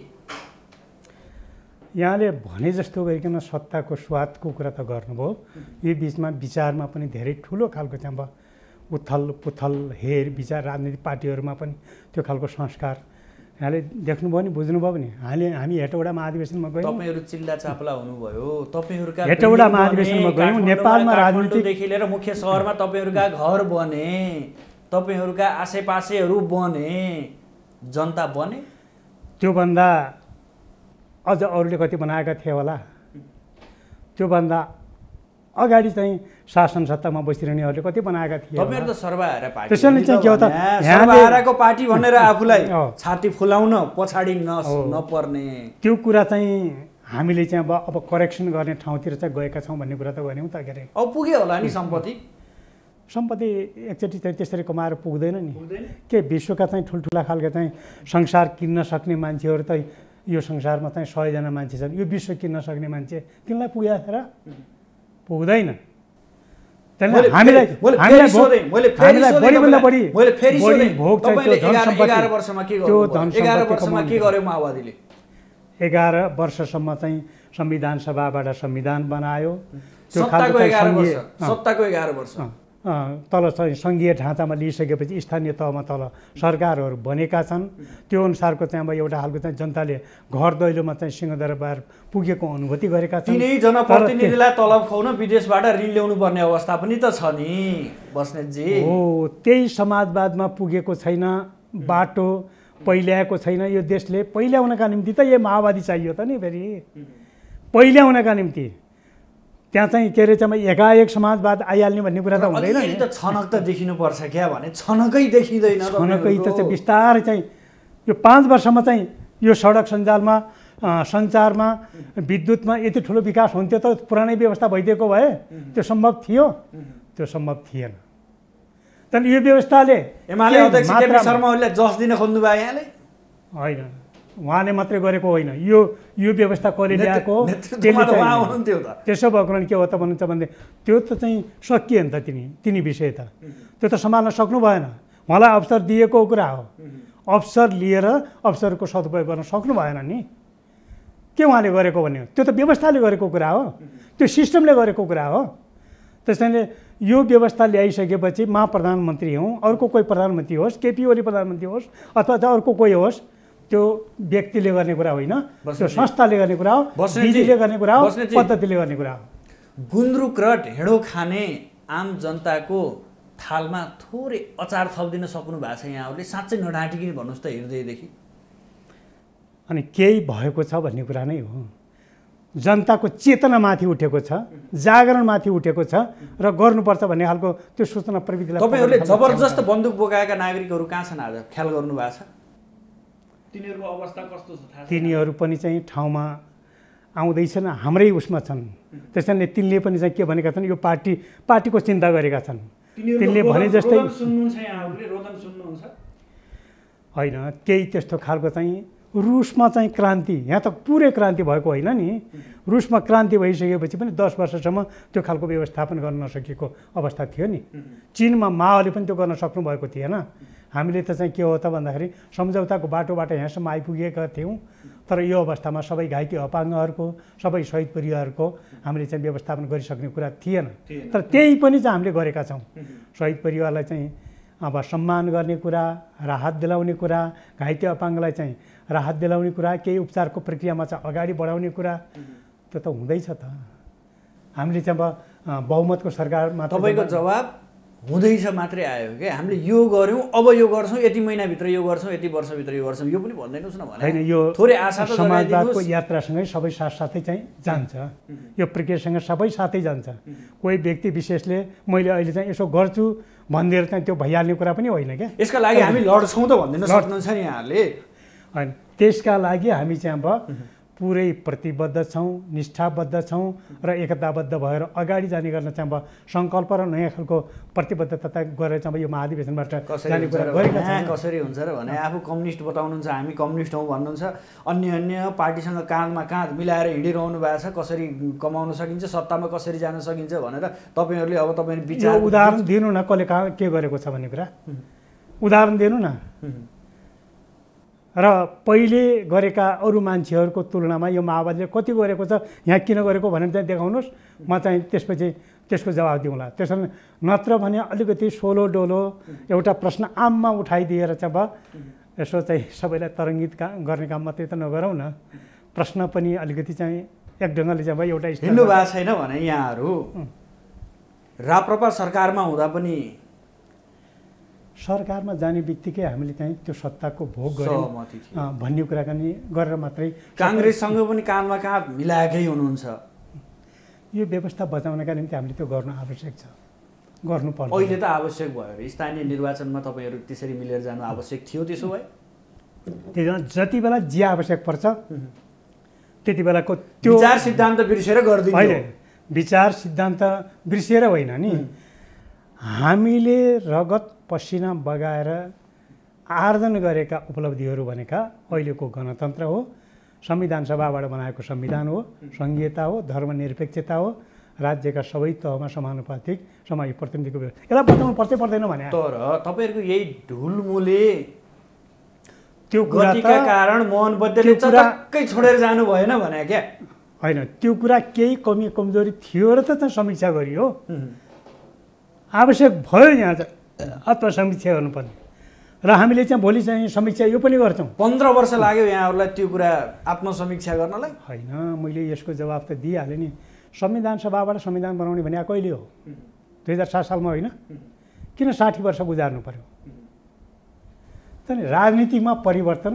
यहाँले भने जस्तो गरिकन सत्ताको स्वादको कुरा त गर्नुभयो। यो बिचमा विचारमा पनि धेरै ठुलो खालको चाहिँ अब उथल पुथल हेर विचार, राजनीतिक पार्टीहरूमा पनि त्यो खालको संस्कार यहाँले देख्नुभयो नि, बुझ्नुभयो नि। हामी हेटौडा महाधिवेशनमा गयौँ, तपाईँहरू चिल्ला चाप्ला हुनुभयो, तपाईँहरूका हेटौडा महाधिवेशनमा गयौँ, नेपालमा राजनीतिदेखि लिएर मुख्य सहरमा तपाईँहरूका घर बने, तपाईँहरूका आसेपासेहरू बने, जनता बने। त्योभन्दा अझ अरूले कति बनाएका थिए होला, त्योभन्दा अगाडि चाहिँ शासन सत्तामा बसिरहनेहरूले कति बनाएका थिए। तपाईँहरू त सर्वहारा पार्टी, त्यसैले चाहिँ के हो त, सर्वहाराको पार्टी भनेर आफूलाई छाती फुलाउन पछाडि नपर्ने त्यो कुरा चाहिँ हामीले चाहिँ अब करेक्सन गर्ने ठाउँतिर चाहिँ गएका छौँ भन्ने कुरा त गऱ्यौँ त। के अरे अब पुग्यो होला नि सम्पत्ति एकचोटि चाहिँ त्यसरी कमाएर पुग्दैन नि। के विश्वका चाहिँ ठुल्ठुला खालका चाहिँ संसार किन्न सक्ने मान्छेहरू त यो संसारमा चाहिँ 100 जना मान्छे छन्, यो विश्व किन्न सक्ने मान्छे तिनलाई पुग्या छ र? पुग्दैन। त्यसले हामीलाई बढीभन्दा बढी भोग चाहिँ त्यो धन सम्पत्ति, त्यो धन सम्पत्ति के गर्यो माओवादीले? 11 वर्षसम्म चाहिँ संविधान सभाबाट संविधान बनायो। त्यो सत्ताको 11 वर्ष तल चाहिँ सङ्घीय ढाँचामा लिइसकेपछि स्थानीय तहमा तल सरकारहरू बनेका छन्। त्यो अनुसारको चाहिँ अब एउटा खालको चाहिँ जनताले घर दैलोमा चाहिँ सिंहदरबार पुगेको अनुभूति गरेका छन्। तिनै जनप्रतिनिधिलाई तलब खुवाउन विदेशबाट ऋण ल्याउनु पर्ने अवस्था पनि त छ नि बस्नेतजी। हो, त्यही समाजवादमा पुगेको छैन, बाटो पहिल्याएको छैन। यो देशले पहिल्याउनका निम्ति त यो माओवादी चाहियो त नि। फेरि पहिल्याउनका निम्ति त्यहाँ चाहिँ के अरे चाहिँ एकाएक समाजवाद आइहाल्ने भन्ने कुरा त हुँदैन नि। त छनक त देखिनुपर्छ क्या भने छनकै देखिँदैन। छनकै त चाहिँ बिस्तारै चाहिँ यो 5 वर्षमा चाहिँ यो सडक सञ्जालमा, सञ्चारमा, विद्युतमा यति ठुलो विकास हुन्थ्यो त पुरानै व्यवस्था भइदिएको भए त्यो सम्भव थियो? त्यो सम्भव थिएन। त्यहाँदेखि यो व्यवस्थाले एमाले अध्यक्ष केपी शर्मा ओलीलाई जस दिन खोज्नु भयो यहाँले? होइन, उहाँले मात्रै गरेको होइन, यो व्यवस्था कसले ल्याएको हो, त्यसो भएको कारण के हो त भन्नुहुन्छ भने त्यो त चाहिँ सकियो नि त तिनी विषय त त्यो त सम्हाल्न सक्नु भएन। उहाँलाई अवसर दिएको कुरा हो, अवसर लिएर अवसरको सदुपयोग गर्न सक्नु भएन नि। के उहाँले गरेको भन्ने हो, त्यो त व्यवस्थाले गरेको कुरा हो, त्यो सिस्टमले गरेको कुरा हो। त्यसैले यो व्यवस्था ल्याइसकेपछि म प्रधानमन्त्री हौँ, अर्को कोही प्रधानमन्त्री होस्, केपी ओली प्रधानमन्त्री होस् अथवा अर्को कोही होस्, त्यो व्यक्तिले गर्ने कुरा होइन, त्यो संस्थाले गर्ने कुरा हो, विधिले गर्ने कुरा हो, पद्धतिले गर्ने कुरा हो। गुन्द्रुक र ढेँडो खाने आम जनताको थालमा थोरै अचार थपिदिन सक्नु भएको छ यहाँहरूले? साँच्चै नढाँटिकन भन्नुहोस् त हृदयदेखि। अनि केही भएको छ भन्ने कुरा नै हो। जनताको चेतनामाथि उठेको छ, जागरणमाथि उठेको छ र गर्नुपर्छ भन्ने खालको त्यो सूचना प्रविधिलाई तपाईँहरूले जबरजस्त बन्दुक बोकाएका नागरिकहरू कहाँ छन् आज? ख्याल गर्नु भएको छ? तिनीहरूको अवस्था कस्तो छ थाहा छ? तिनीहरू पनि चाहिँ ठाउँमा आउँदैछन्, हाम्रै उसमा छन्। त्यसैले तिनले पनि चाहिँ के भनेका छन्, यो पार्टीको चिन्ता गरेका छन्। तिनले भने जस्तै सुन्नुहुन्छ, यहाँहरूले रोदन सुन्नुहुन्छ? होइन, केही त्यस्तो खालको चाहिँ रुसमा चाहिँ क्रान्ति, यहाँ त पुरै क्रान्ति भएको होइन नि। रुसमा क्रान्ति भइसकेपछि पनि 10 वर्षसम्म त्यो खालको व्यवस्थापन गर्न नसकेको अवस्था थियो नि। चिनमा माओले पनि त्यो गर्न सक्नु भएको थिएन। हामीले त चाहिँ के हो त भन्दाखेरि सम्झौताको बाटोबाट यहाँसम्म आइपुगेका थियौँ, तर यो अवस्थामा सबै घाइते अपाङ्गहरूको, सबै शहीद परिवारको हामीले चाहिँ व्यवस्थापन गरिसक्ने कुरा थिएन। तर त्यही पनि चाहिँ हामीले गरेका छौँ। शहीद परिवारलाई चाहिँ अब सम्मान गर्ने कुरा, राहत दिलाउने कुरा, घाइते अपाङ्गलाई चाहिँ राहत दिलाउने कुरा, केही उपचारको प्रक्रियामा चाहिँ अगाडि बढाउने कुरा, त्यो त हुँदैछ त। हामीले चाहिँ अब बहुमतको सरकारमा तपाईँको जवाब हुँदैछ मात्रै आयो क्या? हामीले यो गऱ्यौँ, अब यो गर्छौँ, यति महिनाभित्र यो गर्छौँ, यति वर्षभित्र यो गर्छौँ, यो पनि भन्दैनौस् न भने? होइन, यो थोरै आशा त समाजवादको यात्रासँगै सबै साथसाथै चाहिँ जान्छ। यो प्रक्रियासँग सबै साथै जान्छ। कोही व्यक्ति विशेषले मैले अहिले चाहिँ यसो गर्छु भनिदिएर चाहिँ त्यो भइहाल्ने कुरा पनि होइन क्या। यसका लागि हामी लड्छौँ त भनिदिन सक्नुहुन्छ नि यहाँहरूले? होइन, त्यसका लागि हामी चाहिँ अब पुरै प्रतिबद्ध छौँ, निष्ठाबद्ध छौँ र एकताबद्ध भएर अगाडि जाने गर्न चाहिँ अब सङ्कल्प र नयाँ खालको प्रतिबद्धता गरेर चाहिँ अब यो महाधिवेशनबाट जाने कुरा गरेका छौँ। कसरी हुन्छ र भने आफू कम्युनिस्ट बताउनुहुन्छ, हामी कम्युनिस्ट हौँ भन्नुहुन्छ, अन्य पार्टीसँग काँधमा काँध मिलाएर हिँडिरहनु भएको छ, कसरी कमाउन सकिन्छ, सत्तामा कसरी जान सकिन्छ भनेर तपाईँहरूले अब तपाईँले विचार उदाहरण दिनु न, कसले कहाँ के गरेको छ भन्ने कुरा उदाहरण दिनु न। र पहिले गरेका अरू मान्छेहरूको तुलनामा यो माओवादीले कति गरेको छ, यहाँ किन गरेको भनेर चाहिँ देखाउनुहोस्, म चाहिँ त्यसपछि त्यसको जवाब दिउँला। त्यसरी नत्र भने अलिकति सोलो डोलो एउटा प्रश्न आममा उठाइदिएर चाहिँ अब यसो चाहिँ सबैलाई तरङ्गित गर्ने काम मात्रै त नगरौँ न, प्रश्न पनि अलिकति चाहिँ एक ढङ्गले चाहिँ अब एउटा हिँड्नु भएको छैन भने यहाँहरू राप्रपा सरकारमा हुँदा पनि सरकारमा जाने बित्तिकै हामीले चाहिँ त्यो सत्ताको भोग गऱ्यौँ भन्ने कुरा पनि गरेर मात्रै काङ्ग्रेससँग पनि काँधमा काँध मिलाएकै हुनुहुन्छ। यो व्यवस्था बचाउनका निम्ति हामीले त्यो गर्नु आवश्यक छ, गर्नुपर्छ। अहिले त आवश्यक भयो, स्थानीय निर्वाचनमा तपाईँहरू त्यसरी मिलेर जानु आवश्यक थियो। त्यसो भए त्यही जति बेला जे आवश्यक पर्छ त्यति बेलाको त्यो विचार सिद्धान्त बिर्सेर गरिदिनु होइन, विचार सिद्धान्त बिर्सेर होइन नि। हामीले रगत पसिना बगाएर आर्जन गरेका उपलब्धिहरू भनेका अहिलेको गणतन्त्र हो, संविधान सभाबाट बनाएको संविधान हो, सङ्घीयता हो, धर्मनिरपेक्षता हो, राज्यका सबै तहमा समानुपातिक समाजिक प्रतिनिधिको व्यवस्था। यसलाई बताउनु पर्दै पर्दैन भने तर तपाईँहरूको यही ढुलमुले त्यो गतिका कारण मोहन बद्देले चटक्कै छोडेर जानु भएन भने क्या? होइन, त्यो कुरा केही कमी कमजोरी थियो र त समीक्षा गरियो, आवश्यक भयो यहाँ चाहिँ आत्मसमीक्षा गर्नुपर्ने र हामीले चाहिँ भोलि चाहिँ समीक्षा यो पनि गर्छौँ। 15 वर्ष लाग्यो यहाँहरूलाई त्यो कुरा आत्मसमीक्षा गर्नलाई? होइन, मैले यसको जवाब त दिइहालेँ नि। संविधान सभाबाट संविधान बनाउने भने कहिले हो? 2007 सालमा होइन? किन 60 वर्ष गुजार्नु पर्यो? राजनीतिमा परिवर्तन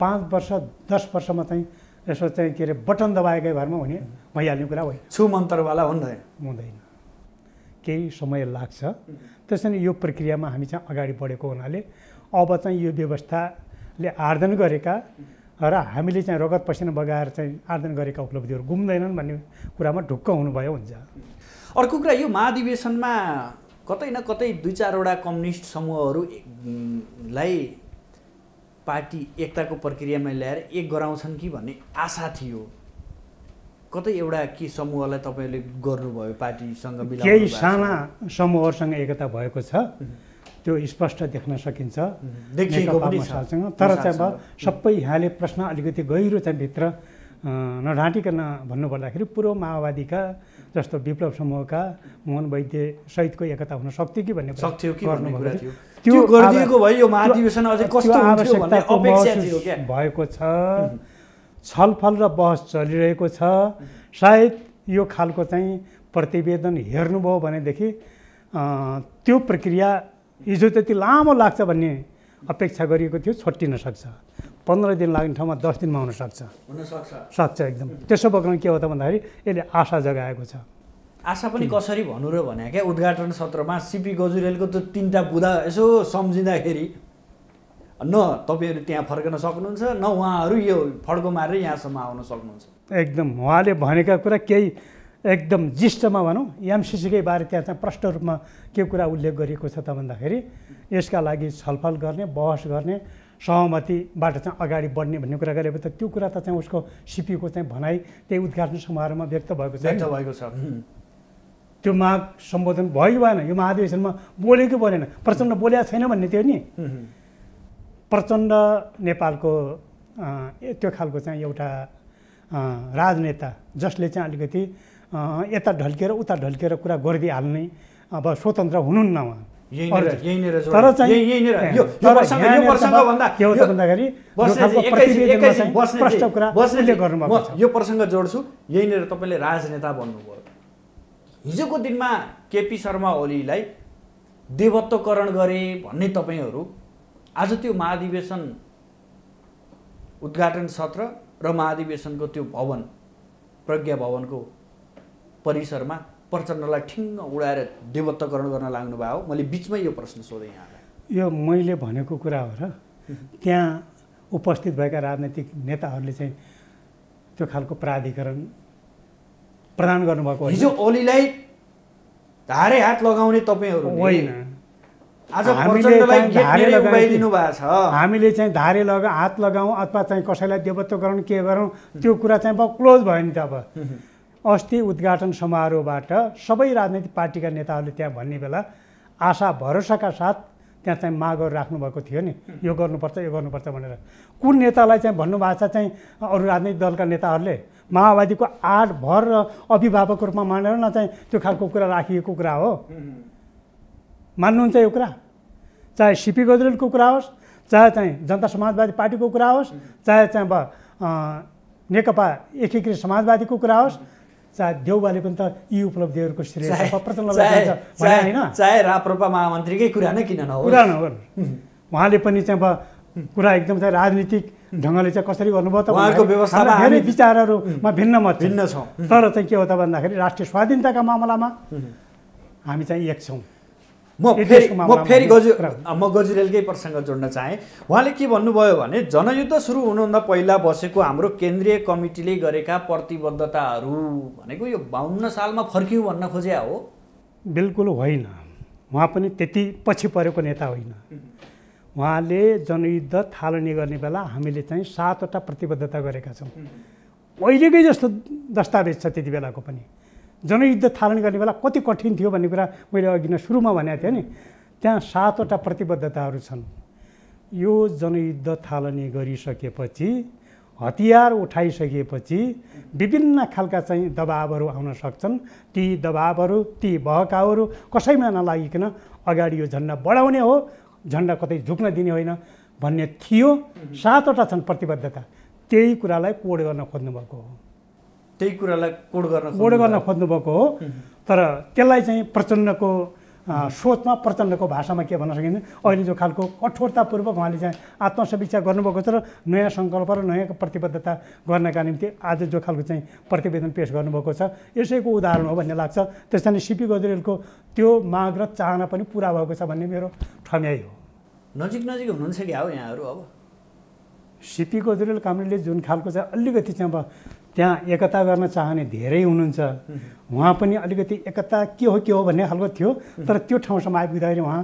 5 वर्ष 10 वर्षमा चाहिँ यसो चाहिँ के अरे बटन दबाएकै भरमा हुने भइहाल्ने कुरा होइन। छु मन्तरवाला हुँदैन, केही समय लाग्छ। त्यसैले यो प्रक्रियामा हामी चाहिँ अगाडि बढेको हुनाले अब चाहिँ यो व्यवस्थाले आर्जन गरेका र हामीले चाहिँ रगत पसिना बगाएर चाहिँ आर्जन गरेका उपलब्धिहरू गुम्दैनन् भन्ने कुरामा ढुक्क हुनुभयो हुन्छ। अर्को कुरा, यो महाधिवेशनमा कतै न कतै 2-4 वटा कम्युनिस्ट समूहहरूलाई पार्टी एकताको प्रक्रियामा ल्याएर एक गराउँछन् कि भन्ने आशा थियो। कतै एउटा के समूहलाई तपाईँले गर्नुभयो पार्टीसँग मिलाउनु? केही साना समूहहरूसँग एकता भएको छ, त्यो स्पष्ट देख्न सकिन्छ देखिएको पनि छ। तर चाहिँ अब सबै यहाँले प्रश्न अलिकति गहिरो चाहिँ भित्र नढाँटिकन भन्नुपर्दाखेरि पूर्व माओवादीका जस्तो विप्लव समूहका मोहन वैद्य सहितको एकता हुन सक्थ्यो कि भन्ने त्यो गरिदिएको भए यो महाधिवेशन अझै कस्तो हुन्थ्यो भन्ने अपेक्षा थियो क्या भएको छ। छलफल र बहस चलिरहेको छ। सायद यो खालको चाहिँ प्रतिवेदन हेर्नुभयो भनेदेखि त्यो प्रक्रिया हिजो त्यति लामो लाग्छ भन्ने अपेक्षा गरिएको थियो, छोटिन सक्छ। 15 दिन लाग्ने ठाउँमा 10 दिनमा हुन सक्छ एकदम। त्यसो भएको के हो त भन्दाखेरि यसले आशा जगाएको छ। आशा पनि कसरी भन्नु र भने क्या उद्घाटन सत्रमा सिपी गजुरेलको त्यो 3टा बुँदा यसो सम्झिँदाखेरि न तपाईँहरू त्यहाँ फर्कन सक्नुहुन्छ, न उहाँहरू यो फड्को मारेर यहाँसम्म आउन सक्नुहुन्छ। एकदम उहाँले भनेका कुरा केही एकदम जिस्टमा भनौँ एमसिसीकै बारे त्यहाँ चाहिँ प्रष्ट रूपमा के कुरा उल्लेख गरिएको छ त भन्दाखेरि यसका लागि छलफल गर्ने, बहस गर्ने, सहमतिबाट चाहिँ अगाडि बढ्ने भन्ने कुरा गरेको त त्यो कुरा त चाहिँ उसको सिपीको चाहिँ भनाइ त्यही उद्घाटन समारोहमा व्यक्त भएको छ। त्यो माग सम्बोधन भयो भएन, यो महाधिवेशनमा बोलेको बोलेन, प्रचण्ड बोलेको छैन भन्ने थियो नि। प्रचण्ड नेपालको त्यो खालको चाहिँ एउटा राजनेता जसले चाहिँ अलिकति यता ढल्केर उता ढल्केर कुरा गरिदिइहाल्ने अब स्वतन्त्र हुनुहुन्न उहाँ। तर चाहिँ यो प्रसङ्ग जोड्छु, यहीँनिर तपाईँले राजनेता बन्नुभयो। हिजोको दिनमा केपी शर्मा ओलीलाई देवत्वकरण गरे भन्ने तपाईँहरू आज त्यो महाधिवेशन उद्घाटन सत्र र महाधिवेशनको त्यो भवन प्रज्ञा भवनको परिसरमा प्रचण्डलाई ठिङ्ग उडाएर देवत्वकरण गर्न लाग्नु भयो। मैले बिचमै यो प्रश्न सोधेँ यहाँलाई। यो मैले भनेको कुरा हो र त्यहाँ उपस्थित भएका राजनैतिक नेताहरूले चाहिँ त्यो खालको प्राधिकरण प्रदान गर्नुभएको हिजो ओलीलाई धारे हात लगाउने तपाईँहरू होइन। आज प्रचण्डलाई उभाइदिनु भएको छ। हामीले चाहिँ धारे हात लगाउँ अथवा चाहिँ कसैलाई देवत्वकरण के गरौँ त्यो कुरा चाहिँ अब क्लोज भयो नि त। अब अस्ति उद्घाटन समारोहबाट सबै राजनैतिक पार्टीका नेताहरूले त्यहाँ भन्ने बेला आशा भरोसाका साथ त्यहाँ चाहिँ मागहरू राख्नुभएको थियो नि, यो गर्नुपर्छ यो गर्नुपर्छ भनेर। कुन नेतालाई चाहिँ भन्नुभएको छ चाहिँ अरू राजनैतिक दलका नेताहरूले माओवादीको आड भर र अभिभावकको रूपमा मानेर न चाहिँ त्यो खालको कुरा राखिएको कुरा हो। मान्नुहुन्छ यो कुरा? चाहे सिपी गजुरेलको कुरा होस्, चाहे चाहिँ जनता समाजवादी पार्टीको कुरा होस्, चाहे चाहिँ अब नेकपा एकीकृत समाजवादीको कुरा होस्, चाहे देउबाले पनि त यी उपलब्धिहरूको श्रेय चाहे राप्रपा महामन्त्रीकै कुरा नै किन नहोस्, कुरा नगर्नु। उहाँले पनि चाहिँ अब कुरा एकदम चाहिँ राजनीतिक ढङ्गले चाहिँ कसरी गर्नुभयो त उहाँको व्यवस्थामा धेरै विचारहरूमा भिन्न छौँ। तर चाहिँ के हो त भन्दाखेरि राष्ट्रिय स्वाधीनताका मामलामा हामी चाहिँ एक छौँ। म फेरि गजुरेलकै प्रसङ्ग जोड्न चाहेँ। उहाँले के भन्नुभयो भने जनयुद्ध सुरु हुनुभन्दा पहिला बसेको हाम्रो केन्द्रीय कमिटीले गरेका प्रतिबद्धताहरू भनेको यो 52 सालमा फर्क्यौँ भन्न खोजे हो? बिल्कुल होइन। उहाँ पनि त्यति पछि परेको नेता होइन। उहाँले जनयुद्ध थालनी गर्ने बेला हामीले चाहिँ 7वटा प्रतिबद्धता गरेका छौँ। पहिलेकै जस्तो दस्तावेज छ त्यति बेलाको पनि। जनयुद्ध थालनी गर्ने बेला कति कठिन थियो भन्ने कुरा मैले अघि नै सुरुमा भनेको थिएँ नि। त्यहाँ 7वटा प्रतिबद्धताहरू छन्। यो जनयुद्ध थालनी गरिसकेपछि, हतियार उठाइसकेपछि विभिन्न खालका चाहिँ दबावहरू आउन सक्छन्। ती दबावहरू, ती बहकाउहरू कसैमा नलागिकन अगाडि यो झन्डा बढाउने हो, झन्डा कतै झुक्न दिने होइन भन्ने थियो। 7वटा छन् प्रतिबद्धता। त्यही कुरालाई कोड गर्न खोज्नुभएको हो। त्यही कुरालाई कोड गर्न खोज्नुभएको हो। तर त्यसलाई चाहिँ प्रचण्डको सोचमा, प्रचण्डको भाषामा के भन्न सकिन्छ, अहिले जो खालको कठोरतापूर्वक उहाँले चाहिँ आत्मसमीक्षा गर्नुभएको छ र नयाँ सङ्कल्प र नयाँ प्रतिबद्धता गर्नका निम्ति आज जो खालको चाहिँ प्रतिवेदन पेश गर्नुभएको छ यसैको उदाहरण हो भन्ने लाग्छ। त्यसैले सिपी गजुरेलको त्यो माग र चाहना पनि पुरा भएको छ भन्ने मेरो ठम्याइ हो। नजिक हुनुहुन्छ क्या हो यहाँहरू? अब सिपी गजुरेल कामरेडले जुन खालको चाहिँ अलिकति चाहिँ अब त्यहाँ एकता गर्न चाहने धेरै हुनुहुन्छ। उहाँ पनि अलिकति एकता के हो भन्ने खालको थियो। तर त्यो ठाउँसम्म आइपुग्दाखेरि उहाँ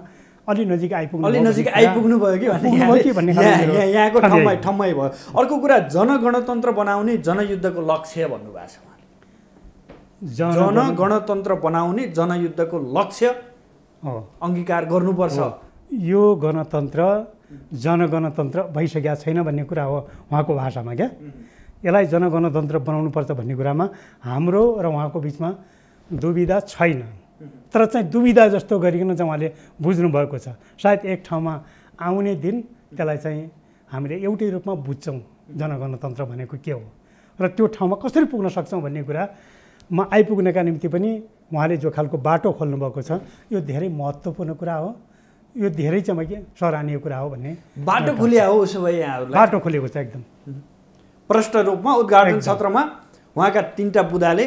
अलि नजिक आइपुग्नु भयो कि यहाँको ठम्मै भयो। अर्को कुरा जनगणतन्त्र बनाउने जनयुद्धको लक्ष्य भन्नुभएको छ उहाँले। जनगणतन्त्र बनाउने जनयुद्धको लक्ष्य अङ्गीकार गर्नुपर्छ। यो गणतन्त्र जनगणतन्त्र भइसकेका छैन भन्ने कुरा हो उहाँको भाषामा क्या। यसलाई जनगणतन्त्र बनाउनुपर्छ भन्ने कुरामा हाम्रो र उहाँको बिचमा दुविधा छैन, तर चाहिँ दुविधा जस्तो गरिकन चाहिँ उहाँले बुझ्नुभएको छ। सायद एक ठाउँमा आउने दिन त्यसलाई चाहिँ हामीले एउटै रूपमा बुझ्छौँ जनगणतन्त्र भनेको के हो र त्यो ठाउँमा कसरी पुग्न सक्छौँ भन्ने कुरामा आइपुग्नका निम्ति पनि उहाँले जो खालको बाटो खोल्नुभएको छ यो धेरै महत्त्वपूर्ण कुरा हो। यो धेरै चाहिँ सराहनीय कुरा हो भन्ने बाटो खुल्या हो। उसो भए यहाँहरूलाई बाटो खोलेको छ एकदम प्रष्ट रूपमा उद्घाटन सत्रमा उहाँका 3टा बुदाले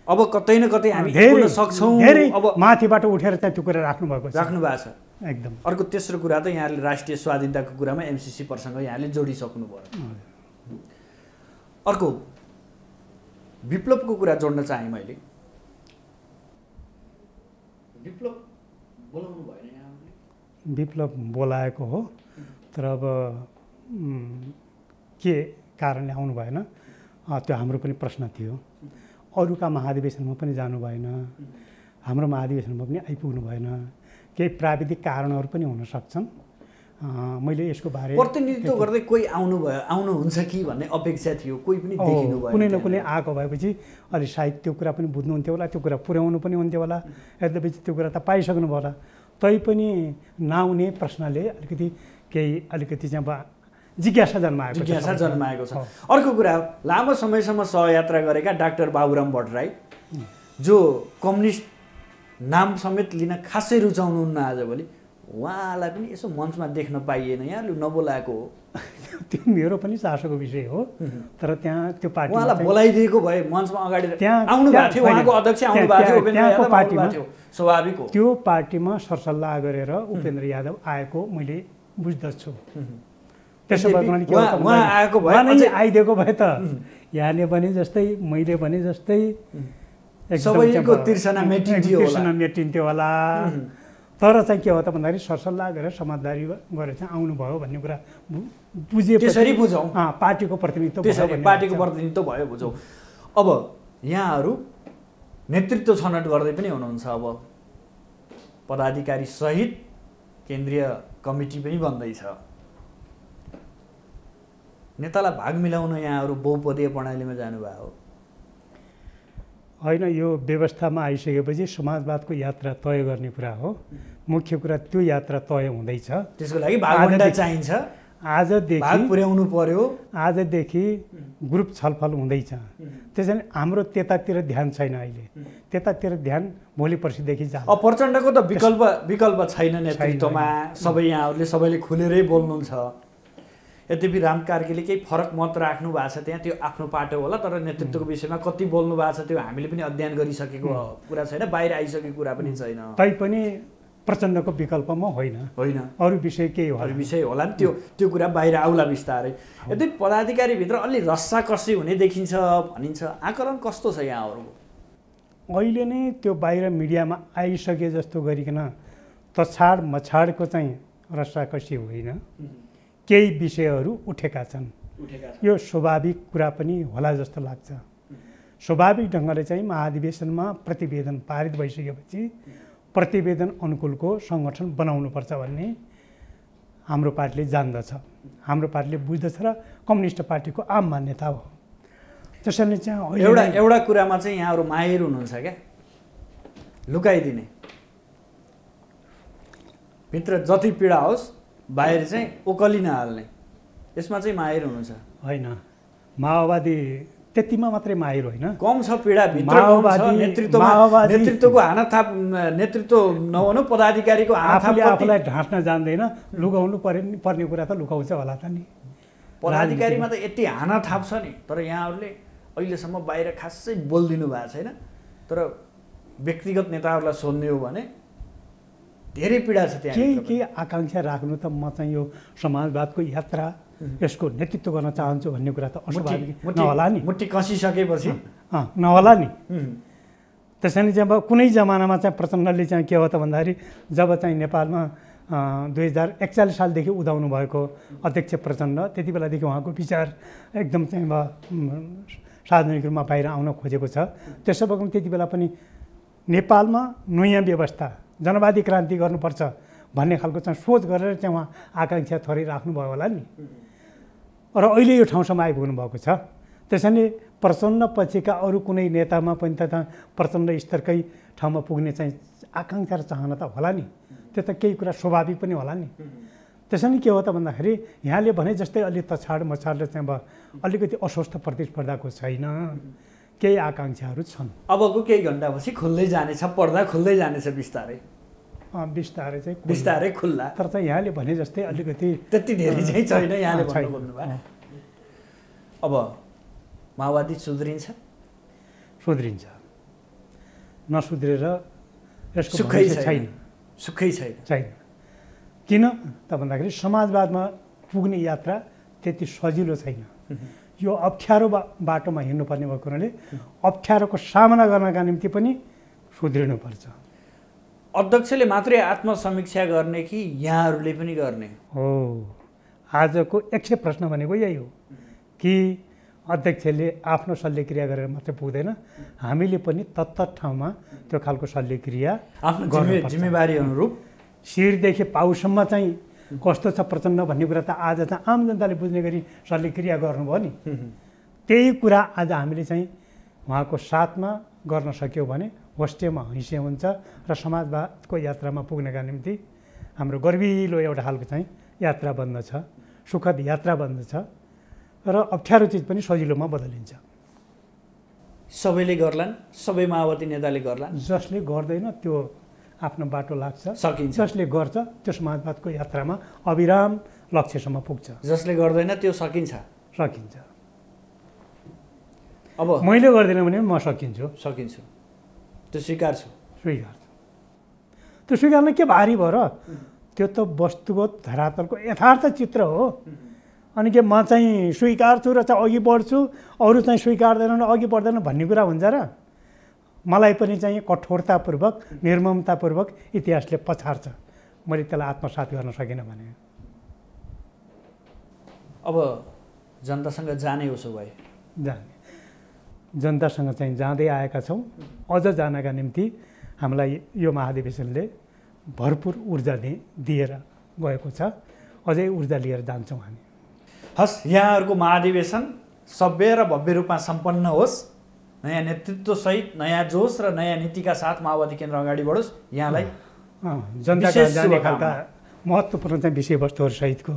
अब कतै न कतै हामी पुग्न सक्छौँ अब माथिबाट उठेर चाहिँ त्यो कुरा राख्नु भएको छ एकदम। अर्को तेस्रो कुरा त यहाँले राष्ट्रिय स्वाधीनताको कुरामा एमसीसी प्रसङ्ग यहाँले जोडिसक्नु भयो। अर्को विप्लवको कुरा जोड्न चाहेँ मैले। विप्लव बोलाउनु भएन यहाँले? विप्लव बोलाएको हो, तर अब के कारणले आउनु भएन त्यो हाम्रो पनि प्रश्न थियो। अरूका महाधिवेशनमा पनि जानु भएन, हाम्रो महाधिवेशनमा पनि आइपुग्नु भएन। केही प्राविधिक कारणहरू पनि हुन सक्छन्। मैले यसको बारे प्रतिनिधित्व गर्दै कोही आउनुहुन्छ कि भन्ने अपेक्षा थियो, कोही पनि देखिनु भएन। कुनै न कुनै आएको भएपछि अलि सायद त्यो कुरा पनि बुझ्नुहुन्थ्यो होला, त्यो कुरा पुर्याउनु पनि हुन्थ्यो होला। यद्यपि त्यो कुरा त पाइसक्नु भयो होला, तैपनि नआउने प्रश्नले अलिकति चाहिँ जिज्ञासा जन्माएको छ। अर्को कुरा, लामो समयसम्म सहयात्रा गरेका डाक्टर बाबुराम भट्टराई जो कम्युनिस्ट नाम समेत लिन खासै रुचाउनुहुन्न आजभोलि, उहाँलाई पनि यसो मञ्चमा देख्न पाइएन, यहाँले नबोलाएको हो। त्यो मेरो पनि चासोको विषय हो, तर त्यहाँ त्यो पार्टी उहाँलाई बोलाइदिएको भए मञ्चमा अगाडि आउनु भएको थियो, उहाँको अध्यक्ष आउनु भएको थियो, स्वाभाविक हो। त्यो पार्टीमा सरसल्लाह गरेर उपेन्द्र यादव आएको मैले बुझ्दछु। त्यसो भए उहाँ आएको भए आइदिएको भए त यहाँले भने जस्तै मैले भने जस्तै सबैको तिर्सना मेटिन्थ्यो होला। तर चाहिँ के हो त भन्दाखेरि सरसल्लाह गरेर समझदारी गरेर चाहिँ आउनुभयो भन्ने कुरा बुझे, त्यसरी बुझौँ। पार्टीको प्रतिनिधित्व भयो बुझौँ। अब यहाँहरू नेतृत्व छनौट गर्दै पनि हुनुहुन्छ, अब पदाधिकारी सहित केन्द्रीय कमिटी पनि बन्दैछ। नेतालाई भाग मिलाउन यहाँहरू बहुपदीय प्रणालीमा जानुभयो होइन? यो व्यवस्थामा आइसकेपछि समाजवादको यात्रा तय गर्ने कुरा हो। मुख्य कुरा त्यो यात्रा तय हुँदैछ, त्यसको लागि भागवण्डा चाहिन्छ। आजदेखि भाग पुर्याउनु पर्यो। आजदेखि ग्रुप छलफल हुँदैछ। त्यसैले हाम्रो त्यतातिर ध्यान छैन अहिले। त्यतातिर ध्यान भोलि पर्सिदेखि जान्छ। अब प्रचण्डको त विकल्प छैन नेतृत्वमा। सबै यहाँहरूले सबैले खुलेरै बोल्नुहुन्छ। यद्यपि राम कार्कीले केही फरक मत राख्नु भएको छ, त्यहाँ त्यो आफ्नो पाटो होला, तर नेतृत्वको विषयमा कति बोल्नु भएको छ त्यो हामीले पनि अध्ययन गरिसकेको कुरा छैन, बाहिर आइसकेको कुरा पनि छैन। तैपनि प्रचण्डको विकल्पमा होइन, अरू विषय केही हो, अरू विषय होला नि, त्यो कुरा बाहिर आउला बिस्तारै। यद्यपि पदाधिकारीभित्र अलि रस्साकस्सी हुने देखिन्छ भनिन्छ, आकलन कस्तो छ यहाँहरूको? अहिले नै त्यो बाहिर मिडियामा आइसके जस्तो गरिकन तछाड मछाडको चाहिँ रस्साकस्सी होइन, केही विषयहरू उठेका छन्। यो स्वाभाविक कुरा पनि होला जस्तो लाग्छ। स्वाभाविक ढङ्गले चाहिँ महाधिवेशनमा प्रतिवेदन पारित भइसकेपछि प्रतिवेदन अनुकूलको सङ्गठन बनाउनुपर्छ भन्ने हाम्रो पार्टीले जान्दछ, हाम्रो पार्टीले बुझ्दछ र कम्युनिस्ट पार्टीको आम मान्यता हो। त्यसैले चाहिँ एउटा कुरामा चाहिँ यहाँहरू माहिर हुनुहुन्छ क्या, लुकाइदिने। भित्र जति पीडा होस् बाहिर चाहिँ ओकली नहाल्ने, यसमा चाहिँ माहिर हुनुहुन्छ? होइन, माओवादी त्यतिमा मात्रै माहिर होइन, कम छ पीडा भित्र, नेतृत्वको हानाथाप, नेतृत्व नहुनु पदाधिकारीको आफूलाई ढाँट्न जान्दैन, लुकाउनु पर्ने कुरा त लुकाउँछ होला त नि। पदाधिकारीमा त यति हानाथाप छ नि, तर यहाँहरूले अहिलेसम्म बाहिर खासै बोलिदिनु भएको छैन। तर व्यक्तिगत नेताहरूलाई सोध्ने हो भने धेरै पीडा छ त्यहाँ। केही आकाङ्क्षा राख्नु त म चाहिँ यो समाजवादको यात्रा यसको नेतृत्व गर्न चाहन्छु भन्ने कुरा त अस्वाभाविक नहोला नि, मुट्ठी कसिसकेपछि नहोला नि। त्यसैले चाहिँ अब कुनै जमानामा चाहिँ प्रचण्डले चाहिँ के हो त भन्दाखेरि जब चाहिँ नेपालमा 2041 सालदेखि उदाउनु भएको अध्यक्ष प्रचण्ड त्यति बेलादेखि उहाँको विचार एकदम चाहिँ सार्वजनिक रूपमा बाहिर आउन खोजेको छ। त्यसो भए त्यति बेला पनि नेपालमा नयाँ व्यवस्था जनवादी क्रान्ति गर्नुपर्छ भन्ने खालको चाहिँ सोच गरेर चाहिँ उहाँ आकाङ्क्षा थोरै राख्नुभयो होला नि र अहिले यो ठाउँसम्म आइपुग्नु भएको छ। त्यसैले प्रचण्ड पछिका अरू कुनै नेतामा पनि त प्रचण्ड स्तरकै ठाउँमा पुग्ने चाहिँ आकाङ्क्षा र चाहना त होला नि, त्यो त केही कुरा स्वाभाविक पनि होला नि। त्यसैले के हो त भन्दाखेरि यहाँले भने जस्तै अलि तछाड मछाडले चाहिँ अब अलिकति अस्वस्थ प्रतिस्पर्धाको छैन, केही आकाङ्क्षाहरू छन्। अबको केही घन्टापछि खुल्दै जानेछ, पर्दा खुल्दै जानेछ बिस्तारै बिस्तारै खुल्ला। तर चाहिँ यहाँले भने जस्तै अलिकति त्यति धेरै चाहिँ छैन यहाँले भन्नुभयो। अब माओवादी सुध्रिन्छ नसुध्रेर यसको सुखै छैन। किन त भन्दाखेरि समाजवादमा पुग्ने यात्रा त्यति सजिलो छैन। यो अप्ठ्यारो बाटोमा हिँड्नुपर्ने भएको हुनाले अप्ठ्यारोको सामना गर्नका निम्ति पनि सुध्रिनुपर्छ। अध्यक्षले मात्रै आत्मसमीक्षा गर्ने कि यहाँहरूले पनि गर्ने हो? आजको यक्ष प्रश्न भनेको यही हो कि अध्यक्षले आफ्नो शल्यक्रिया गरेर मात्रै पुग्दैन, हामीले पनि तत्त ठाउँमा त्यो खालको शल्यक्रिया आफ्नो जिम्मेवारी अनुरूप शिरदेखि पाउसम्म चाहिँ कस्तो छ प्रचण्ड भन्ने कुरा त आज चाहिँ आम जनताले बुझ्ने गरी शल्यक्रिया गर्नुभयो नि। त्यही कुरा आज हामीले चाहिँ उहाँको साथमा गर्न सक्यौँ भने होस्टेमा हैसिया हुन्छ र समाजवादको यात्रामा पुग्नका निम्ति हाम्रो गर्विलो एउटा खालको चाहिँ यात्रा बन्दछ, सुखद यात्रा बन्दछ र अप्ठ्यारो चिज पनि सजिलोमा बदलिन्छ। सबैले गर्लान्, सबै माओवादी नेताले गर्लान्। जसले गर्दैन त्यो आफ्नो बाटो लाग्छ, सकिन्छ। जसले गर्छ त्यो समाजवादको यात्रामा अविराम लक्ष्यसम्म पुग्छ। जसले गर्दैन त्यो सकिन्छ। अब मैले गर्दिनँ भने म सकिन्छु त्यो स्वीकार्छु। त्यो स्वीकार्न के भारी भयो र? त्यो त वस्तुगत धरातलको यथार्थ चित्र हो। अनि के म चाहिँ स्वीकार्छु र चाहिँ अघि बढ्छु, अरू चाहिँ स्वीकार्दैनन् अघि बढ्दैन भन्ने कुरा हुन्छ र? मलाई पनि चाहिँ कठोरतापूर्वक निर्ममतापूर्वक इतिहासले पछार्छ, मैले त्यसलाई आत्मसात गर्न सकिनँ भने। अब जनतासँग जाने उसो भए जनतासँग चाहिँ जाँदै आएका छौँ। अझ जानका निम्ति हामीलाई यो महाधिवेशनले भरपुर ऊर्जा दिएर गएको छ। अझै ऊर्जा लिएर जान्छौँ हामी। हस्, यहाँहरूको महाधिवेशन सभ्य र भव्य रूपमा सम्पन्न होस्, नयाँ नेतृत्वसहित नयाँ जोस र नयाँ नीतिका साथ माओवादी केन्द्र अगाडि बढोस्। यहाँलाई जनताका जाने खालका महत्त्वपूर्ण चाहिँ विषयवस्तुहरू सहितको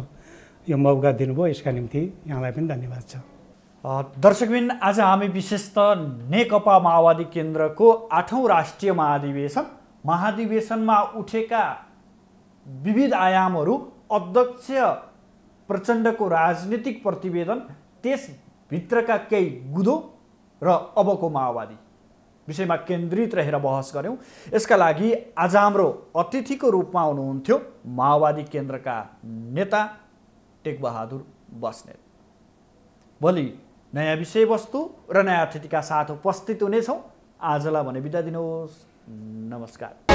यो मौका दिनुभयो, यसका निम्ति यहाँलाई पनि धन्यवाद छ। दर्शकबिन, आज हामी विशेषतः नेकपा माओवादी केन्द्रको 8औं राष्ट्रिय महाधिवेशनमा उठेका विविध आयामहरू, अध्यक्ष प्रचण्डको राजनीतिक प्रतिवेदन, त्यसभित्रका केही गुदो र अबको माओवादी विषयमा केन्द्रित रहेर बहस गऱ्यौँ। यसका लागि आज हाम्रो अतिथिको रूपमा हुनुहुन्थ्यो माओवादी केन्द्रका नेता टेकबहादुर बस्नेत। भोलि नयाँ विषयवस्तु र नयाँ अतिथिका साथ उपस्थित हुनेछौँ। आजलाई भने बिदा दिनुहोस्। नमस्कार।